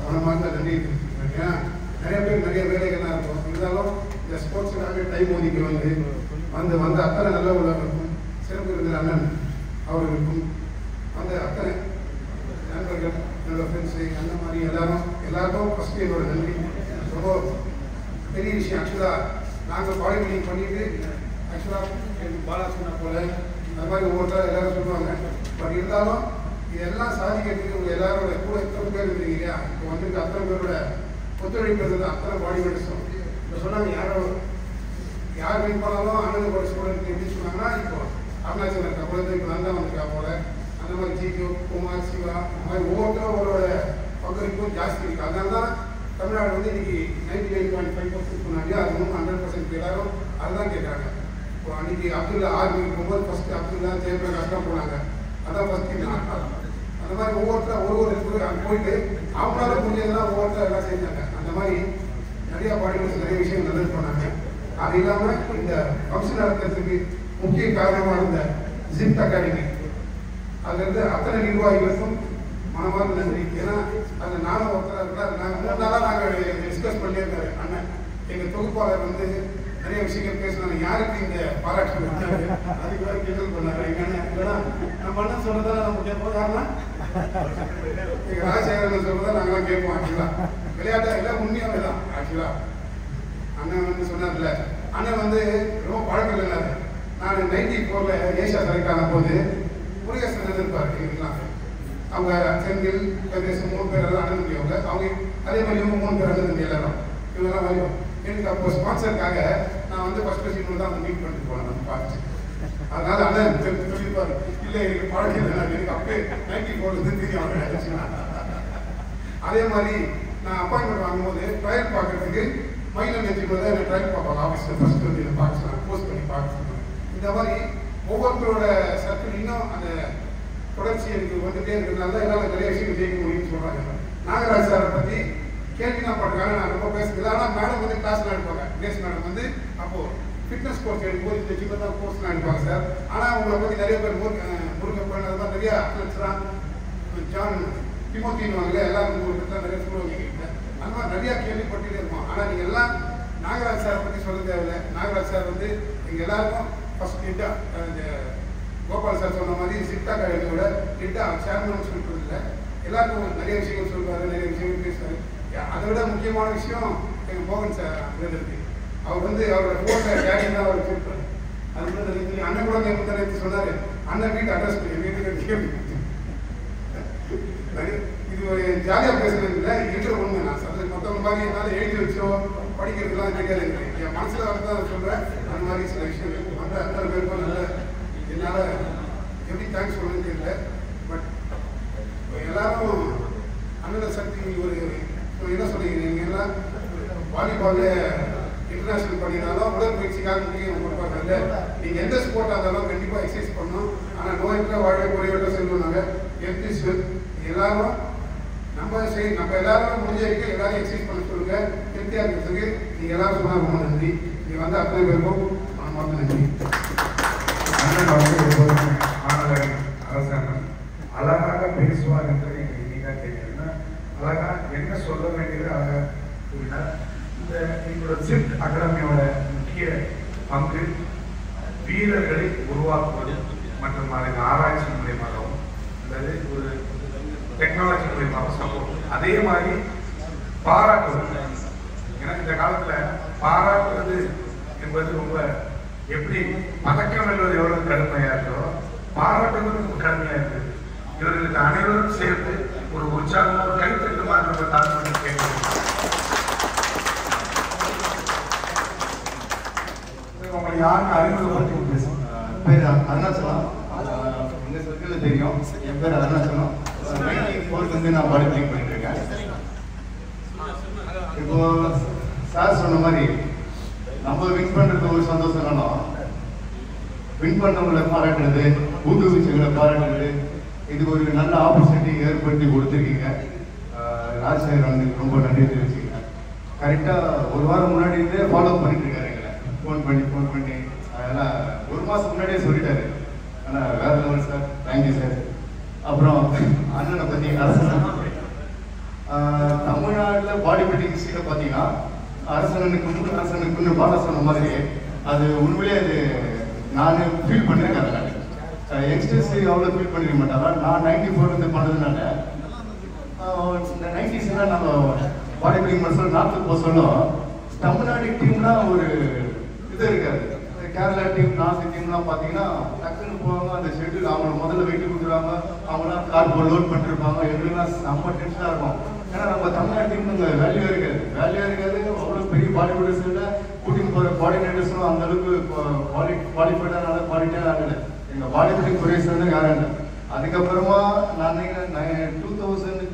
F: மனமார்ந்த நன்றி தெரிவிக்கிறேன். நிறைய பேர் நிறைய வேலைகள்லாம் இருக்கும், இருந்தாலும் இந்த ஸ்போர்ட்ஸுக்காக டைம் ஒதுக்கி வந்து அத்தனை நல்ல உள்ளவர்களுக்கும் சிறப்பு விருந்தினர் அண்ணன் அவர்களுக்கும் அந்த அத்தனை நண்பர்கள் என்னோட ஃப்ரெண்ட்ஸு அந்த மாதிரி எல்லாருக்கும் ஃபஸ்ட்டு என்னோட நன்றி. ரொம்ப பெரிய விஷயம். ஆக்சுவலாக நாங்கள் பாலிமன்றிங் பண்ணிட்டு ஆக்சுவலாக எனக்கு பாலா சொன்ன போல அந்த மாதிரி ஒவ்வொருத்தர் எல்லாரும் சொல்லுவாங்க. பட் இருந்தாலும் இதெல்லாம் சாதிக்கிறதுக்கு உங்கள் எல்லாரோட கூட எத்தனை பேர் இருந்தீங்க இல்லையா? இப்போ வந்துட்டு அத்தனை பேரோட ஒத்துழைப்பு இருந்தது. அத்தனை பாடி மெடிசன் இப்போ சொன்னாங்க. யார் வின் பண்ணாலும் அண்ணன் கூட ஸ்டூடெண்ட் எப்படி சொன்னாங்கன்னா, இப்போ அருணாச்சலம் இருக்கா போல, இப்போ நந்தா வந்திருக்கா போல, அந்த மாதிரி ஜிகே குமார் சிவா அந்த மாதிரி ஒவ்வொருத்தரும் அவரோட பங்களிப்பும் ஜாஸ்தி இருக்குது. அதனால தான் தமிழ்நாடு வந்து இன்னைக்கு 99.5% சொன்னாங்க. அது வந்து 100% எல்லாரும் அதுதான் கேட்குறாங்க. இப்போ அன்னைக்கு அப்துல்லா ஆர்மிக்கு போகும்போது ஃபர்ஸ்ட் அப்துல்லா ஜெயபிரகாஷ் தான் போனாங்க. அதான் ஃபர்ஸ்ட். அந்த மாதிரி ஒவ்வொருத்தரும் ஒரு அங்கே போயிட்டு அவங்களால முடிஞ்சதெல்லாம் ஒவ்வொருத்தர் எல்லாம் செஞ்சாங்க. அந்த மாதிரி நிறைய பாடிகளுக்கு நிறைய விஷயம் நல்லது பண்ணாங்க. அது இல்லாமல் இந்த ஃபங்க்ஷன் நடத்துறதுக்கு முக்கிய காரணமாக இருந்த ஜிப்ட் அகாடமி அதுலேருந்து அத்தனை நிர்வாகிகளுக்கும் மனமார்ந்த நன்றி. ஏன்னா அந்த நானும் ஒருத்தராக இருந்தால் நாங்கள் 3 நாளாக நாங்கள் டிஸ்கஸ் பண்ணியே இருந்தார் அண்ணன். எங்கள் தொகுப்பாளர் வந்து நிறைய விஷயங்கள் பேசினாங்க. யாருக்கு இந்த பாராட்டு வந்தாரு அதுக்கு வேறு கிண்டல் பண்ணாரு. எங்கன்னா இல்லைன்னா நம்ம அண்ணன் சொல்றதா நம்ம கேட்போம். காரணம் எங்கள் ராஜசேகரன் சொல்றதா நாங்களாம் கேட்போம். ஆக்சுவலாக விளையாட்டா இல்லை, உண்மையாவே தான். ஆக்சுவலாக அண்ணன் வந்து சொன்னார்ல, அண்ணன் வந்து ரொம்ப பழக்கம் இல்லாது. நான் 94ல் ஏஷியா செலக்ட் ஆன போது முருகேசன் இருப்பார் எங்களுக்குலாம். அவங்க செந்தில் பிரதேசம் 3 பேர் எல்லாம் அண்ணன் தம்பியவங்க. அவங்க அதே மாதிரி இவங்க 3 பேர் அண்ணன் தம்பி எல்லாரும் இவங்கெல்லாம் வரையும். எனக்கு அப்போ ஸ்பான்சருக்காக நான் வந்து ஃபர்ஸ்ட் சீனில் தான் மீட் பண்ணிட்டு போனேன். நம்ம பார்த்து அதனால அண்ணன் சொல்லியிருப்பாரு, இல்லை எனக்கு பழக்கம் இல்லை, எனக்கு அப்பே 94லேருந்து தெரியும் அவங்க நினைச்சுன்னா. அதே மாதிரி நான் அப்பாயின்மெண்ட் வாங்கும்போது ட்ரையல் பார்க்கறதுக்கு மைனர் நெஞ்சுக்குள்ள தான் எனக்கு ட்ரையல் பார்ப்பாங்க. ஆஃபீஸில் ஃபர்ஸ்ட் வந்து இதை பார்க்க சொன்னாங்க, போஸ்ட் பண்ணி பார்க்க சொன்னாங்க. இந்த மாதிரி ஒவ்வொருத்தரோட சர்க்கிள் இன்னும் அந்த தொடர்ச்சி எனக்கு வந்துட்டே இருக்கிறதுனால தான் என்னால் நிறைய விஷயங்கள் ஜெயிக்க முடியும்னு சொல்கிறாங்க. நாகராஜ் சாரை பற்றி கேள்வி தான் பண்ணுறாங்க, நான் ரொம்ப பேசுகிறேன். ஆனால் மேடம் வந்து கிளாஸ்லாம் எடுப்பாங்க. கிரேஸ் மேடம் வந்து அப்போது ஃபிட்னஸ் கோர்ஸ் எடுக்கும்போது இந்த ஜிம்மில் தான் கோர்ஸ்லாம் எடுப்பாங்க சார். ஆனால் உங்களை பற்றி நிறைய பேர் முருகப்பன் அது மாதிரி நிறைய அத்லட்ஸ்லாம் ஜான் டிமோத்தின்னு வாங்கல எல்லாரும் உங்களுக்கு தான் நிறைய சொல்லுவாங்க. அந்த மாதிரி நிறையா கேள்விப்பட்டுட்டே இருப்போம். ஆனால் நீங்கள் எல்லாம் நாகராஜ் சாரை பற்றி சொல்ல தேவையில்லை. நாகராஜ் சார் வந்து எங்கள் எல்லாருக்கும் ஃபர்ஸ்ட் ஹெட்டாக இந்த கோபால் சார் சொன்ன மாதிரி சிப்டா அகாடமியோட ஹெட்டாக சேர்மன் சொல்லிட்டு இல்லை, எல்லாருக்கும் நிறைய விஷயங்கள் சொல்லுவார், நிறைய விஷயங்கள் பேசுவார். அதை விட முக்கியமான விஷயம் எங்கள் மோகன் சார் இருக்கு. அவர் வந்து அவரோட ஃபோட்டோ டேடி தான் அவர் வச்சிருப்பார். அது வந்து அண்ணன் கூட நேற்று சொன்னார், அண்ணன் வீட்டு அட்ரஸ் பண்ணி வீட்டுக்கு கேள்வி. இது ஒரு ஜாலியாக பேசுறது இல்லை, இருக்கிற உண்மை. நான் சொல்றது மொத்தம் சொல்ற மாதிரி என்னால் எழுதி வச்சோ படிக்கிறதுலாம் கிடையாது. என் மனசில் வரதான் அதை சொல்கிறேன். அந்த மாதிரி சில விஷயங்கள் வந்து அத்தனை பேருக்கும் நல்ல என்னால் எப்படி தேங்க்ஸ் சொல்லணும்னு தெரியல. பட் எல்லாரும் அண்ணன சக்தி ஒரு என்ன சொல்றீங்க, நீங்கள் எல்லாம் வாலிபாலில் இன்டர்நேஷனல் பண்ணினாலும் உடற்பயிற்சிக்காக முக்கியம் கொடுப்பாங்கல்ல. நீங்கள் எந்த ஸ்போர்ட்டாக இருந்தாலும் கண்டிப்பாக எக்ஸசைஸ் பண்ணணும். ஆனால் நோயற்ற வாழ குறைவற்ற செல்வனாங்க ஹெல்த் இஸ் வெல்த். எல்லாரும் நம்ம எல்லாரும் முடிஞ்ச வரைக்கும் எல்லாரும் எக்ஸசைஸ் பண்ண சொல்லுங்க. ஹெல்த்தியாக இருக்கிறதுக்கு நீங்கள் எல்லாரும் சொன்னால் ரொம்ப நன்றி. நீங்கள் வந்து அத்தனை பேருக்கும் மனமார்ந்த நன்றி.
A: அண்ணன் வந்து எப்போதுமே மாணவர்கள் அரசாங்கம் அழகாக பேசுவார் என்பதை எனக்கு இன்னைக்காக தெரியுதுன்னா அழகா என்ன சொல்ல வேண்டியது அழகாக கூறினார். இந்த எங்களோட சிட் அகாடமியோட முக்கிய பங்கு வீரர்களை உருவாக்குவது மற்றும் அதன் ஆராய்ச்சி மூலியமாகவும் அல்லது ஒரு டெக்னாலஜி மூலியமாக சப்போர்ட், அதே மாதிரி பாராட்டுவது. எனக்கு இந்த காலத்தில் பாராட்டுவது என்பது ரொம்ப எப்படி பதக்கம் வெல்வது எவ்வளவு கடுமையா இருக்கோ பாராட்டுவது ரொம்ப கடுமையா இருக்கு. இவர்களுக்கு அனைவரும் சேர்த்து ஒரு உற்சாகம் ஒரு கைத்தட்டு மாற்ற தாழ்மை கேட்கிறோம். உங்களை யாருக்கு அறிமுகப்படுத்தி பேசுங்க.
G: பேர் அருணாச்சலம். எங்கள் சர்க்கிளில் தெரியும். என் பேர் அருணாச்சலம். 94 நான் பாடி பில்டிங் பண்ணிட்டு இருக்கேன். இப்போ சார் சொன்ன மாதிரி நம்ம வின் பண்ணுறது ஒரு சந்தோஷம்னாலும் வின் பண்ணவங்களை பாராட்டுறது, ஊக்குவிச்சவங்களை பாராட்டுறது, இது ஒரு நல்ல ஆப்பர்ச்சுனிட்டி ஏற்படுத்தி கொடுத்துருக்கீங்க. ராஜசேகர் வந்து ரொம்ப நன்றி தெரிவிச்சுக்கிறேன். கரெக்டாக ஒரு வாரம் முன்னாடி இருந்தே ஃபாலோ பண்ணிட்டு இருக்காரு எங்களை. ஃபோன் பண்ணி அதெல்லாம் ஒரு மாதம் முன்னாடியே சொல்லிட்டாரு. ஆனால் வேற லெவல் சார், தேங்க்யூ சார். அப்புறம் அண்ணனை பற்றி தமிழ்நாட்டில் பாடி பில்டிங் ஹிஸ்ட்ரியில் பார்த்தீங்கன்னா அரசனுக்குன்னு பாலா சொன்ன மாதிரி அது உண்மையிலே அது நான் ஃபீல் பண்ணியிருக்கேன். யங்ஸ்டர்ஸ் அவ்வளோ ஃபீல் பண்ணிருக்க மாட்டாங்க. நான் 94 பண்ணதுனால இந்த 90s நம்ம பாடி பில்டிங் பண்ண சொல்ல நார்த்துக்கு போக சொல்லும். தமிழ்நாடு டீம்லாம் ஒரு இது இருக்காது. கேரளா டீம் நார்த் டீம்லாம் பார்த்தீங்கன்னா டக்குன்னு போவாங்க. அந்த ஷெட்யூல் அவங்க முதல்ல வெயிட்டு கொடுத்துருவாங்க. அவங்களாம் கார் லோட் பண்ணிருப்பாங்க. எங்களுக்குலாம் செம்ம டென்ஷனாக இருக்கும். ஏன்னா நம்ம தமிழ்நாடு டீம் வேல்யூ இருக்காது. அவ்வளோ பெரிய பாடி பில்டர்ஸ் கூட்டின்னு போகிற கோஆர்டினேட்டர்ஸும் அந்த அளவுக்கு குவாலிஃபைடாக குவாலிட்டியாக ஆகலை. எங்கள் பாடி பில்டிங் குறைஸ் வந்து யாரும் இல்லை. அதுக்கப்புறமா நான் 2004-6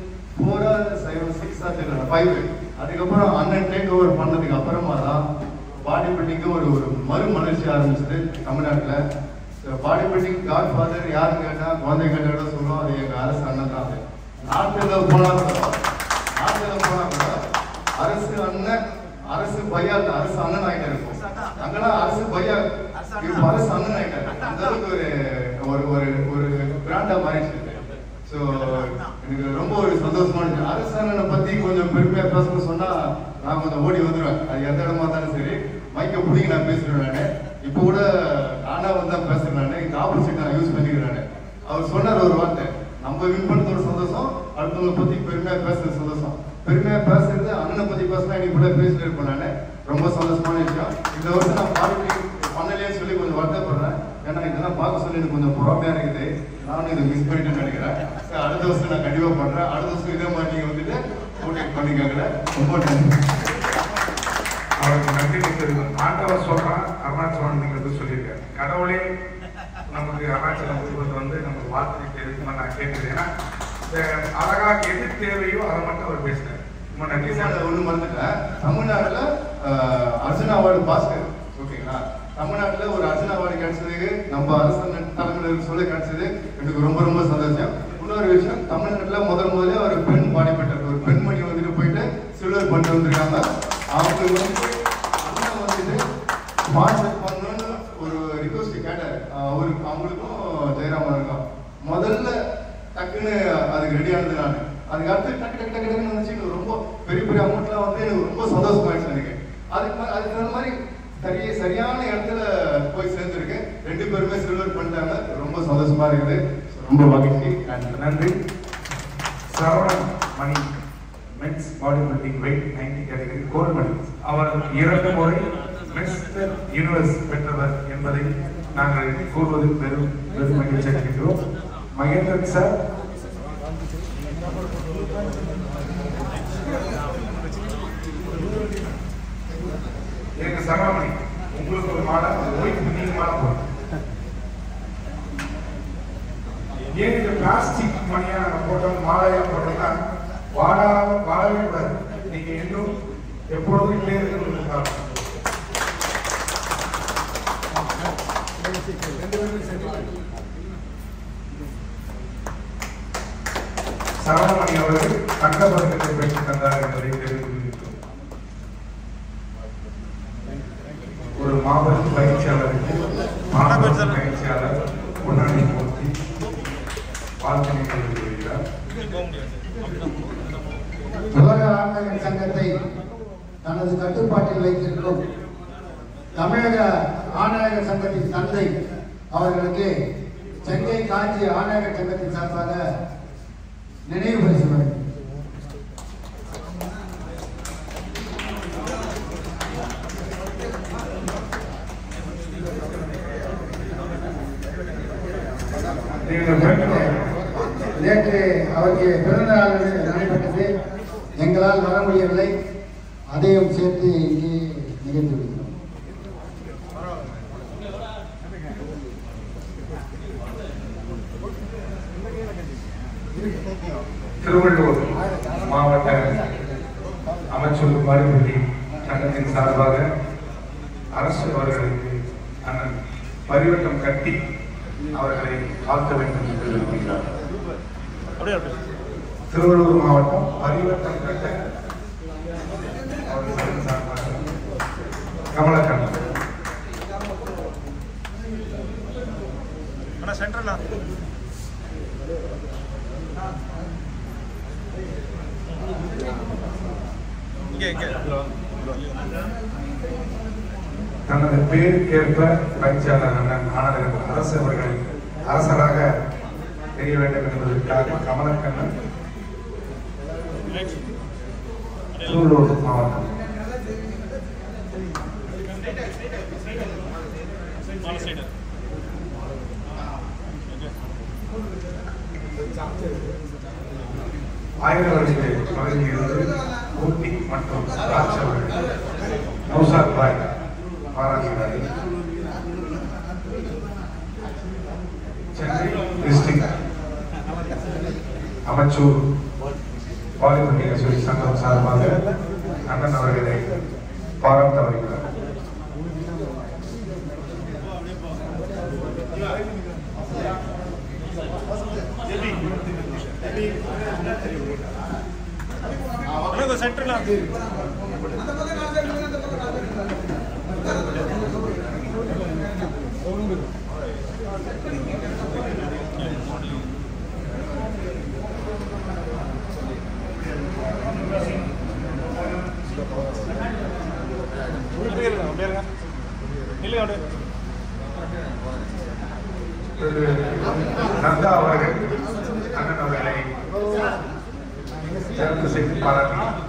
G: அதுக்கப்புறம் அண்ணன் டேக் ஓவர் பண்ணதுக்கு அப்புறமா தான் பாடி பில்டிங்கு ஒரு மறுமலர்ச்சி ஆரம்பிச்சது தமிழ்நாட்டில். பாடி பில்டிங் காட் ஃபாதர் யாருன்னு கேட்டால் குழந்தை கேட்டோட சொல்லுவோம். அது எங்கள் அரசு அண்ணன் தான். அது நாட்டில் போனால் கூட அரசு பையா அரசு அண்ணன் ஆகிட்டா இருக்கும். அங்கெல்லாம் அரசு பையா இப்போ அரசு அண்ணன் ஆகிட்டாரு. அந்த அளவுக்கு ஒரு பிராண்டா மாறிடுச்சு. ஸோ எனக்கு ரொம்ப ஒரு சந்தோஷமா இருந்துச்சு. அரசு அண்ணனை பத்தி கொஞ்சம் பெருமையா பேசணும்னு சொன்னா நான் கொஞ்சம் ஓடி வந்துடுவேன். அது எந்த இடமா இருந்தாலும் சரி மைக்கை பிடிக்க நான் பேசுறேன். நான் இப்போ கூட நானா வந்து தான் பேசுறேன். நான் இந்த ஆப்பர்ச்சுனிட்டி நான் யூஸ் பண்ணிக்கிறேன். அவர் சொன்னார் ஒரு வார்த்தை, நம்ம வின் பண்ணது ஒரு சந்தோஷம், அடுத்தவங்களை பத்தி பெருமையா பேசுறது சந்தோஷம். பெருமையா பேசுறது அண்ணனை பத்தி பேசினா இன்னைக்கு கூட பேசிட்டு இருப்பேன். நான் ரொம்ப சந்தோஷமான விஷயம். இந்த வருஷம் நான் பாடி பண்ணலையேன்னு சொல்லி கொஞ்சம் வருத்தப்படுறேன். ஏன்னா இதெல்லாம் பார்க்க சொல்லி எனக்கு கொஞ்சம் பொறாமையா இருக்குது. நானும் இதை மிஸ் பண்ணிட்டு நினைக்கிறேன். அடுத்த வருஷம் நான் கண்டிப்பா பண்றேன். அடுத்த வருஷம் இதே மாதிரி நீங்க வந்துட்டு மோட்டிவேட் பண்ணிக்காங்க. ரொம்ப நன்றி.
A: அவருக்கு நன்றி தெரிவிக்கும். ஆண்டவர் சொல்றான், அருணாச்சலம் நீங்க வந்து சொல்லியிருக்காரு. கடவுளே நமக்கு அருணாச்சலம் குடும்பத்தை வந்து நமக்கு வாழ்த்து தெரிவிக்குமா நான் கேட்கிறேன். ஏன்னா அழகா எது தேவையோ அதை மட்டும் அவர் பேசினார். ரொம்ப நன்றி சார்.
G: ஒண்ணு மறந்துட்டேன். தமிழ்நாடுல அர்ஜுனா அவார்டு பாஸ்கர் ஓகேங்களா. தமிழ்நாட்டில் ஒரு அர்ஜுனா அவார்டு கிடைச்சதுக்கு நம்ம அரசு தலைமையில் சொல்ல கிடைச்சது எனக்கு ரொம்ப ரொம்ப சந்தோஷம். இன்னொரு விஷயம், தமிழ்நாட்டில் முதல்ல ஒரு பெண் பாடி பில்டர் ஒரு பெண்மணி வந்துட்டு போயிட்டு சில்வர் பண்ணிட்டு வந்திருக்காங்க. அவங்களுக்கு வந்துட்டு ஸ்பான்சர் பண்ணணும்னு ஒரு ரிக்வஸ்ட் கேட்டார். அவங்களுக்கும் ஜெயராமன் இருக்கும். முதல்ல டக்குன்னு அதுக்கு ரெடி ஆனது நான். அதுக்கு அடுத்து டக்குன்னு நினைச்சு ரொம்ப பெரிய அமௌண்ட்லாம் வந்து எனக்கு ரொம்ப சந்தோஷமாயிடுச்சு. எனக்கு அதுக்கு அந்த மாதிரி சரியான இடத்துல போய் சேர்ந்துருக்கு. 2 பேருமே சில்வர் பண்ணிட்டாங்க. ரொம்ப சந்தோஷமா இருக்குது. ரொம்ப மகிழ்ச்சி.
A: நன்றி. Saravanan Mani men's body building weight 90 category gold medal. அவர் 2 முறை மிஸ்டர் யூனிவர்ஸ் பெற்றவர் என்பதை நாங்கள் கூறுவதில் பெரும் மகிழ்ச்சி அடைகின்றோம். மகேந்திரன் சார் எனக்கு சரவணி உங்களுக்கு ஒரு மாலை, ஒய்ஃபுக்கு நீங்க மாலை போடுங்க. ஏன் இந்த பிளாஸ்டிக் மணியா போட்டோம் மாலையா போட்டோம்னா வாழவே கூடாது. நீங்க இன்னும் எப்பொழுதும் இல்லே இருக்கிறது. சரவணமணி அவர்கள் தங்க பதக்கத்தை பெற்றுத் தந்தார் என்பதை தெரிவித்துள்ளோம். ஒரு மாபெரும் பயிற்சியாளருக்கு மாபெரும் பயிற்சியாளர் பொன்னாடி மூர்த்தி வாழ்த்துணை தெரிவித்துள்ளார்.
H: உலக ஆன்மீக சங்கத்தை தனது கட்டுப்பாட்டில் வைத்திருக்கும் தமிழக ஆணையக சங்கத்தின் தந்தை அவர்களுக்கு சென்னை காஞ்சி ஆணையக சங்கத்தின் சார்பாக நினைவு பரிசு வழங்கும். நேற்று அவருக்கு பிறந்த நாள் நடைபெற்றது. எங்களால் வர முடியவில்லை. அதையும் சேர்த்து இங்கே நிகழ்ந்து விடுகிறோம்.
A: திருவள்ளூர் மாவட்ட அமைச்சர் பாரிபள்ளி சங்கத்தின் சார்பாக அரசு அவர்களுக்கு அண்ணன் பரிவட்டம் கட்டி அவர்களை வாழ்த்த வேண்டும் என்று விரும்புகிறார். திருவள்ளூர் மாவட்டம் பரிவட்டம் கட்ட அவர்கள் சார்பாக கமலக்கண்ணன் தனது பேருக்கேற்ப பயிற்சியாளர் அண்ணன் ஆனந்தன் அரசு அவர்களை அரசராக தெரிய வேண்டும் என்பதற்காக கமலக்கண்ணன் திருவள்ளூர் மாவட்டம் ஆயிரவர்களை பகுதியிலிருந்து ஊட்டி மற்றும் ராஜ் அவர்கள் நௌசாத் பாய் பாராட்டுகிறார்கள். சென்னை டிஸ்ட்ரிக்ட் அமைச்சூர் பாலிமர் அசோசி சங்கம் சார்பாக அண்ணன் அவர்களை பாராட்ட வருகிறார். நந்தா அவர்கள் அண்ணன் அவர்களை சிறப்பு செய்து பாராட்டினார்.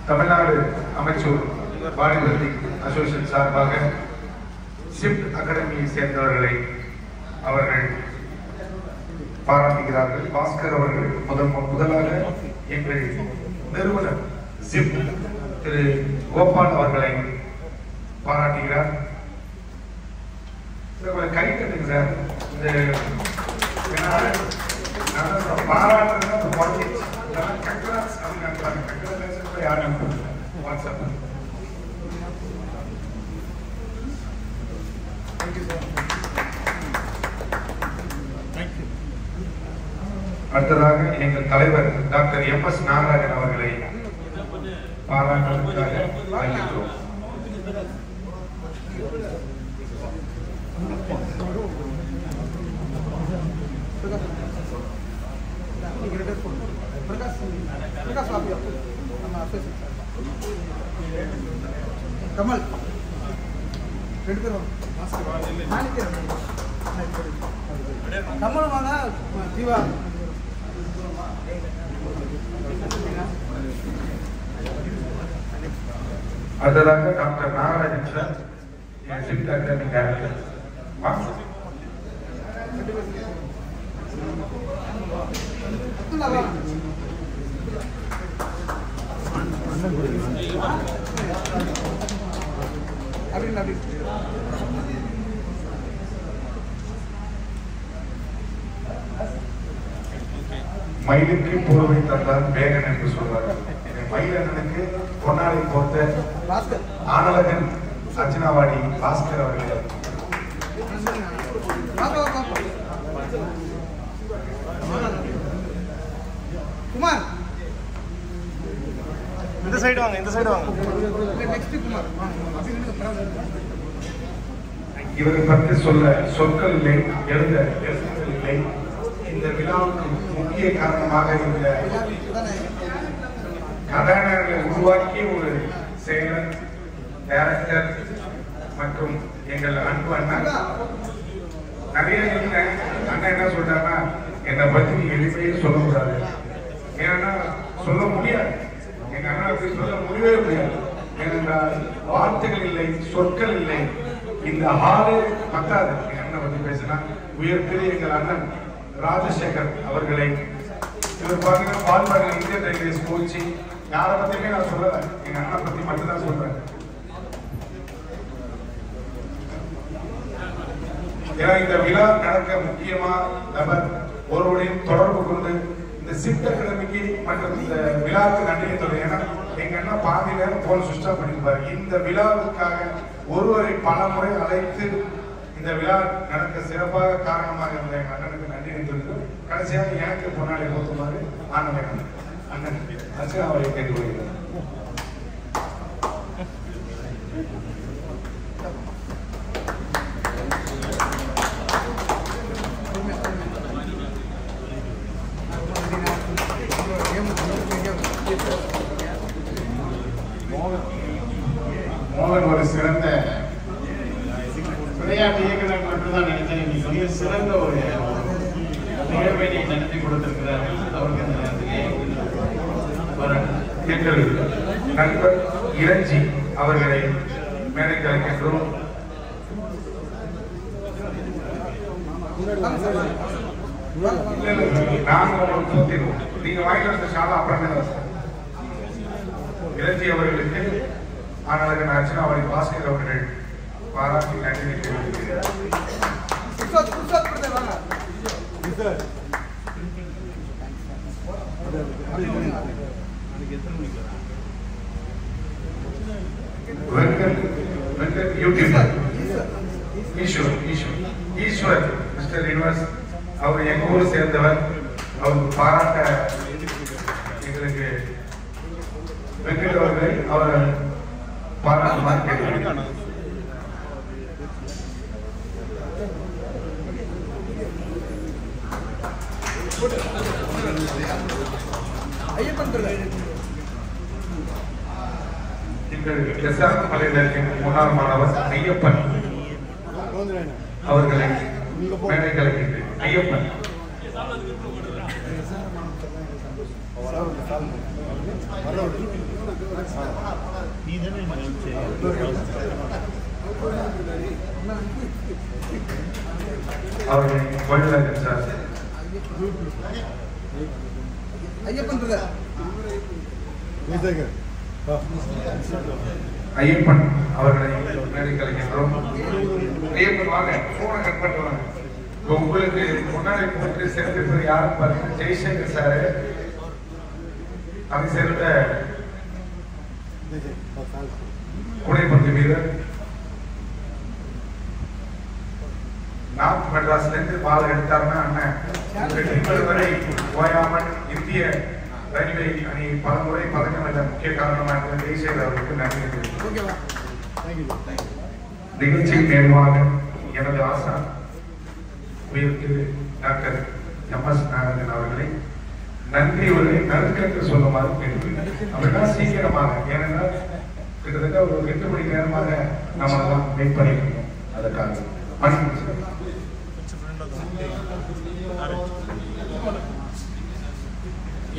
A: தமிழ்நாடு அமைச்சூர் பாலிமர் அசோசியேஷன் சார்பாக ஷிப்ட் அகாடமியை சேர்ந்தவர்களை அவர்கள் பாராட்டுகிறார்கள். பாஸ்கர் அவர்கள் முதலாக எங்கள் நிறுவனர் ஜிப் திரு கோபால் அவர்களை பாராட்டுகிறார். கை கட்டுங்க சார். இந்த பாராட்டுறது யாரும் வாட்ஸ்அப் அடுத்ததாக எங்கள் தலைவர் டாக்டர் எம்.எஸ். நாகராஜன் அவர்களை பாராட்டுவதற்காக அழைக்கிறோம்.
E: கமல் 2 பேரும் நான் நிற்கிறேன். நம்மளும் வாங்க ஜீவா.
A: அடுத்ததாக doctor Nagarajan sir, civil doctor director. மயிலுக்கு போர்வை தந்தான் வேகன் என்று சொல்வார்கள். மயிலனுக்கு பொன்னாடை போர்த்த ஆனலகன் அர்ச்சனாவாடி பாஸ்கர் அவர்கள்.
E: குமார்
I: இந்த சைடு வாங்க, இந்த சைடு வாங்க.
E: நெக்ஸ்ட் குமார்.
A: இவரை பற்றி சொல்ல சொற்கள் இல்லை, எழுத எழுத்துக்கள் இல்லை. இந்த விழாவுக்கு முக்கிய காரணமாக இந்த கதாநாயகர்களை உருவாக்கிய ஒரு செயலர், டைரக்டர் மற்றும் எங்கள் அன்பு அண்ணா. நிறைய அண்ணா என்ன சொல்றாங்கன்னா, என்னை பத்தி எளிமையே சொல்லக்கூடாது, ஏன்னா சொல்ல முடியாது. எங்க அண்ணா அப்படி சொல்ல முடியவே முடியாது. ஏனென்றால் வார்த்தைகள் இல்லை, சொற்கள் இல்லை. இந்த ஹாலே பத்தாது எங்க அண்ணனை பத்தி பேசினா. உயர்த்திய எங்கள் அண்ணன் ராஜசேகர் அவர்களை, இவர் பாத்தீங்கன்னா பால்பாடி இந்தியன் ரயில்வேஸ் கோச்சி. யாரை பத்தியுமே நான் சொல்லல, எங்க அண்ணனை பத்தி மட்டும்தான் சொல்றேன். ஏன்னா இந்த விழா நடக்க முக்கியமா நபர் ஒருவரையும் தொடர்பு கொண்டு இந்த சித்த கிழமைக்கு மற்றும் இந்த விழாவுக்கு நன்றியை சொல்றேன். ஏன்னா எங்க அண்ணா பாதி நேரம் போல சுஷ்டா பண்ணிருப்பாரு. இந்த விழாவுக்காக ஒருவரை பல முறை அழைத்து இந்த விழா நடக்க சிறப்பாக காரணமாக இருந்த எங்க அண்ணனுக்கு நன்றியை சொல்லிட்டு கடைசியாக எனக்கு பொன்னாடை போத்துமாறு ஆனந்தன் அண்ணன் அர்ச்சனாவை கேட்டுக்கொள்கிறேன்.
F: மோகன் ஒரு சிறந்த விளையாட்டு இயக்குனர் மட்டும்தான் நினைச்சேன். இன்னைக்கு வந்து சிறந்த ஒரு நிகழ்வை நடத்தி கொடுத்திருக்கிறார்கள். அவருக்கு இந்த நேரத்திலே
A: எங்கள் நண்பர் இளஞ்சி அவர்களை மேடைக்கு அழைக்கின்றோம். நாங்கள் உங்களுக்கு கூட்டிடுவோம். நீங்க வாங்கிட்டு வந்த ஷாலா அப்புறமே இளஞ்சி அவர்களுக்கு ஆனலகன் அர்ச்சனாவாடி பாஸ்கர் அவர்கள் பாராட்டி நன்றி தெரிவிக்கிறேன். Venkat YouTuber Eswar mister universe, அவர் எங்க ஊரை சேர்ந்தவர். அவர் பாராட்ட எங்களுக்கு வெங்கட் அவர்களை அவர் பாராட்டுமாறு கேட்கிறேன். எங்கள் எஸ்ஆர் மலையில் இருக்கின்ற முன்னாள் மாணவர் ஐயப்பன் அவர்களை மேடை கலைக்கின்றேன். ஐயப்பன் அவர்களை கோயிலாக சார். ஐயப்பன் அவர்களை மேடை கலைக்கின்றோம். ஐயப்பன் வாங்க, போனை கட் பண்ணுவாங்க. உங்களுக்கு முன்னாடி போட்டு சேர்ந்திருப்பது யாரும் பார்த்தீங்கன்னா ஜெய்சங்கர் சாரு, அதை சேர்ந்த கூடைப்பந்து வீரர், நார்த் மெட்ராஸ்ல இருந்து பால் எடுத்தாருன்னா அண்ணன் வரை ஓயாமல் இந்திய ரயில்வே அணி பலமுறை பதக்கம் வெல்ல முக்கிய காரணமாக இருந்த ஜெய்சங்கர் அவர்களுக்கு நன்றி. நிகழ்ச்சியின் நேர்வாக எனது ஆசா உயர்த்து டாக்டர் எம்.எஸ். நாராயணன் அவர்களை நன்றி உரை நறுக்கென்று சொல்லுமாறு கேட்டுக்கொள்கிறேன். அப்படின்னா சீக்கிரமாக, ஏனென்றால் கிட்டத்தட்ட ஒரு 8 மணி நேரமாக நம்ம வெயிட் பண்ணிட்டு இருக்கோம். அதற்காக வணக்கம் சார்.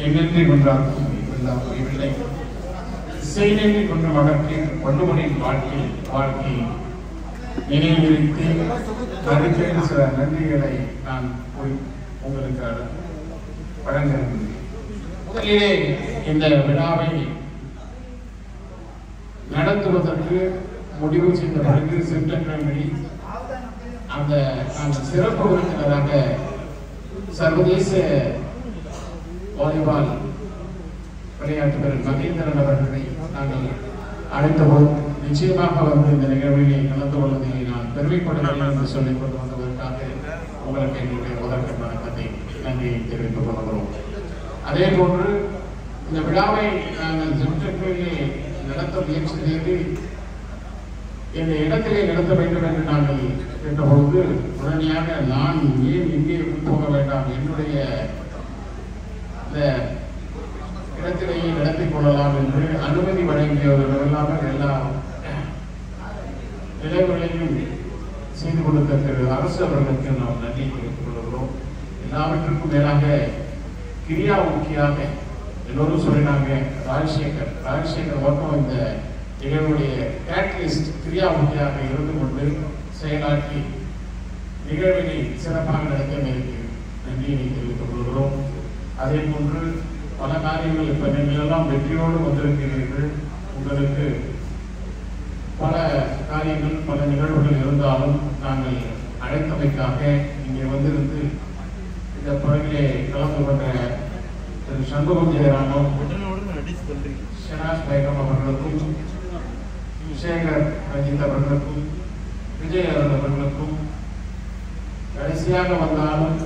J: எண்ணெற்றி கொண்டாடும் எல்லாம் இல்லை செய்தி கொண்ட மகத்தின் பொன்னுமணியின் வாழ்க்கை நினைவிருத்தி அடுத்த சில நன்றிகளை நான் உங்களுக்கு வழங்க முதலிலே இந்த விழாவை நடத்துவதற்கு முடிவு செய்த பிறகு செப்டம்பர் அந்த சிறப்பு விருந்தினராக சர்வதேச வாலிபால் விளையாட்டு வீரர் மகேந்திரன் அவர்களை நாங்கள் அழைத்தபோது நிச்சயமாக வந்து இந்த நிகழ்விலே கலந்து கொள்வதை நான் பெருமைப்படுகிறேன் என்று சொல்லிக் கொண்டு வந்ததற்காக உங்களுக்கு எங்களுடைய முதற்கண் வணக்கத்தை நன்றியை தெரிவித்துக் கொள்கிறோம். அதே போன்று இந்த விழாவை நாங்கள் செப்டம்பரிலே நடத்த முயற்சி செய்து இந்த இடத்திலே நடத்த வேண்டும் என்று நாங்கள் கேட்டபொழுது உடனடியாக நான் ஏன் இங்கே போக வேண்டாம், என்னுடைய இந்த இடத்திலேயே நடத்திக் கொள்ளலாம் என்று அனுமதி வழங்கியவர்கள் இல்லாமல் எல்லா நிலைகளையும் செய்து கொடுத்த திரு அரசு அவர்களுக்கு நாம் நன்றி தெரிவித்துக் கொள்கிறோம். எல்லாவற்றுக்கும் மேலாக கிரியாமுக்கியாக எல்லோரும் சொல்லினாங்க ராஜசேகர் மட்டும் இந்த நிகழ்வுடைய கேட்டலிஸ்ட் கிரியாமுக்கியாக இருந்து கொண்டு செயலாற்றி நிகழ்வினை சிறப்பாக நடத்தியமைக்கு நன்றியை தெரிவித்துக் கொள்கிறோம். அதே போன்று பல காரியங்கள் இப்ப நீங்கள் எல்லாம் வெற்றியோடு வந்திருக்கிறீர்கள். உங்களுக்கு பல காரியங்கள் பல நிகழ்வுகள் இருந்தாலும் நாங்கள் அழைத்தமைக்காக இங்கே வந்திருந்து இந்த பகுதியிலே கலந்து கொண்ட திரு சண்முகம் ஜெயராமன், ஷனாஸ் பேகம் அவர்களுக்கும், சேகர் ரஞ்சித் அவர்களுக்கும், விஜய் அவர்களுக்கும், கடைசியாக வந்தாலும்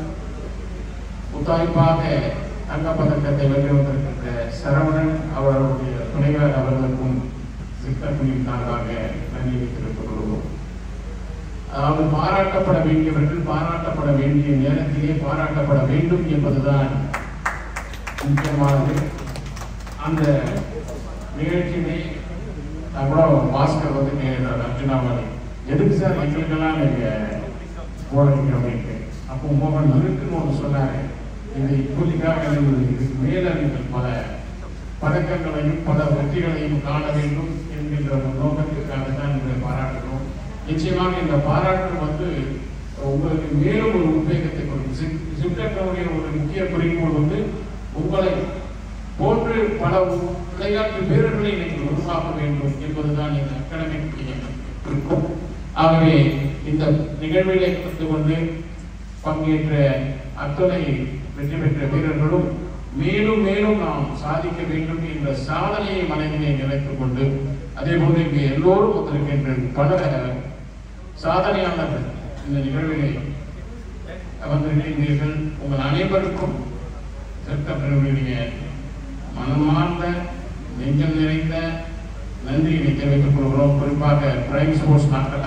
J: முத்தாய்ப்பாக தங்கப்பதக்கத்தை வென்று வந்திருக்கின்ற சரவணன் அவர்களுடைய துணைவர் அவர்களுக்கும் சிக்கலின் நாளாக நன்றி தெரிவித்துக் கொள்வோம். அதாவது பாராட்டப்பட வேண்டியவர்கள் பாராட்டப்பட வேண்டிய நேரத்திலே பாராட்டப்பட வேண்டும் என்பதுதான் முக்கியமானது. அந்த நிகழ்ச்சியை கூட பாஸ்கர் வந்து கேட்டார் அர்ஜுனாவாரி, எதுக்கு சார் எங்களுக்கெல்லாம் நீங்க போறீங்க அப்படின்ட்டு. அப்போ மோகன் இருக்குன்னு ஒன்று சொன்னாரு, இது இப்போதைக்காக இதுக்கு மேல நீங்கள் பல பதக்கங்களையும் பல வெற்றிகளையும் காண வேண்டும் என்கின்ற ஒரு நோக்கத்திற்காக தான் நீங்கள் பாராட்டணும். நிச்சயமாக இந்த பாராட்டு வந்து உங்களுக்கு மேலும் ஒரு உத்வேகத்தை கொடுக்கும். சிப்டனுடைய ஒரு முக்கிய குறிக்கோள் வந்து உங்களை போன்று பல விளையாட்டு வீரர்களை நீங்கள் உருவாக்க வேண்டும் என்பதுதான் இந்த அகாடமிக் இருக்கும். ஆகவே இந்த நிகழ்விலே கலந்து கொண்டு பங்கேற்ற அத்தனை வெற்றி பெற்ற வீரர்களும் மேலும் மேலும் நாம் சாதிக்க வேண்டும் என்ற சாதனையை மனதிலே நினைத்துக் கொண்டு, அதே போல இங்கு எல்லோரும் வந்திருக்கின்ற பல சாதனையாளர்கள் இந்த நிகழ்விலே வந்திருக்கின்றீர்கள். உங்கள் அனைவருக்கும் செப்டம்பருடைய மனமார்ந்த நெஞ்சம் நிறைந்த நன்றியை தெரிவித்துக் கொள்கிறோம். குறிப்பாக பிரைம் ஸ்போர்ட்ஸ் நாங்கள்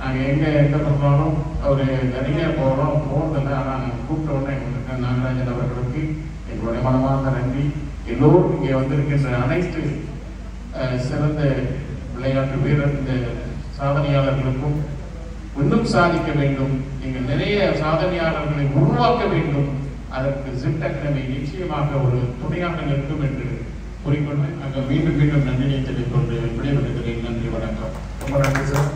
J: நாங்கள் எங்கே போனாலும் அவர் நிறைய போகிறதில்லை. ஆனால் நாங்கள் கூப்பிட்ட உடனே எங்களுக்கு நாகராஜன் அவர்களுக்கு எங்களுடைய மனமார்ந்த நன்றி. எல்லோரும் இங்கே வந்திருக்கின்ற அனைத்து சிறந்த விளையாட்டு வீரர் இந்த சாதனையாளர்களுக்கும் இன்னும் சாதிக்க வேண்டும், நீங்கள் நிறைய சாதனையாளர்களை உருவாக்க வேண்டும். அதற்கு ஜிப்ட் அகாடமி நிச்சயமாக ஒரு துணையாக நிற்கும் என்று கூறிக்கொண்டு நாங்கள் மீண்டும் நன்றியை தெரிவித்துக் கொண்டு விடைபெறுகிறேன். நன்றி, வணக்கம்.
A: ரொம்ப நன்றி சார்.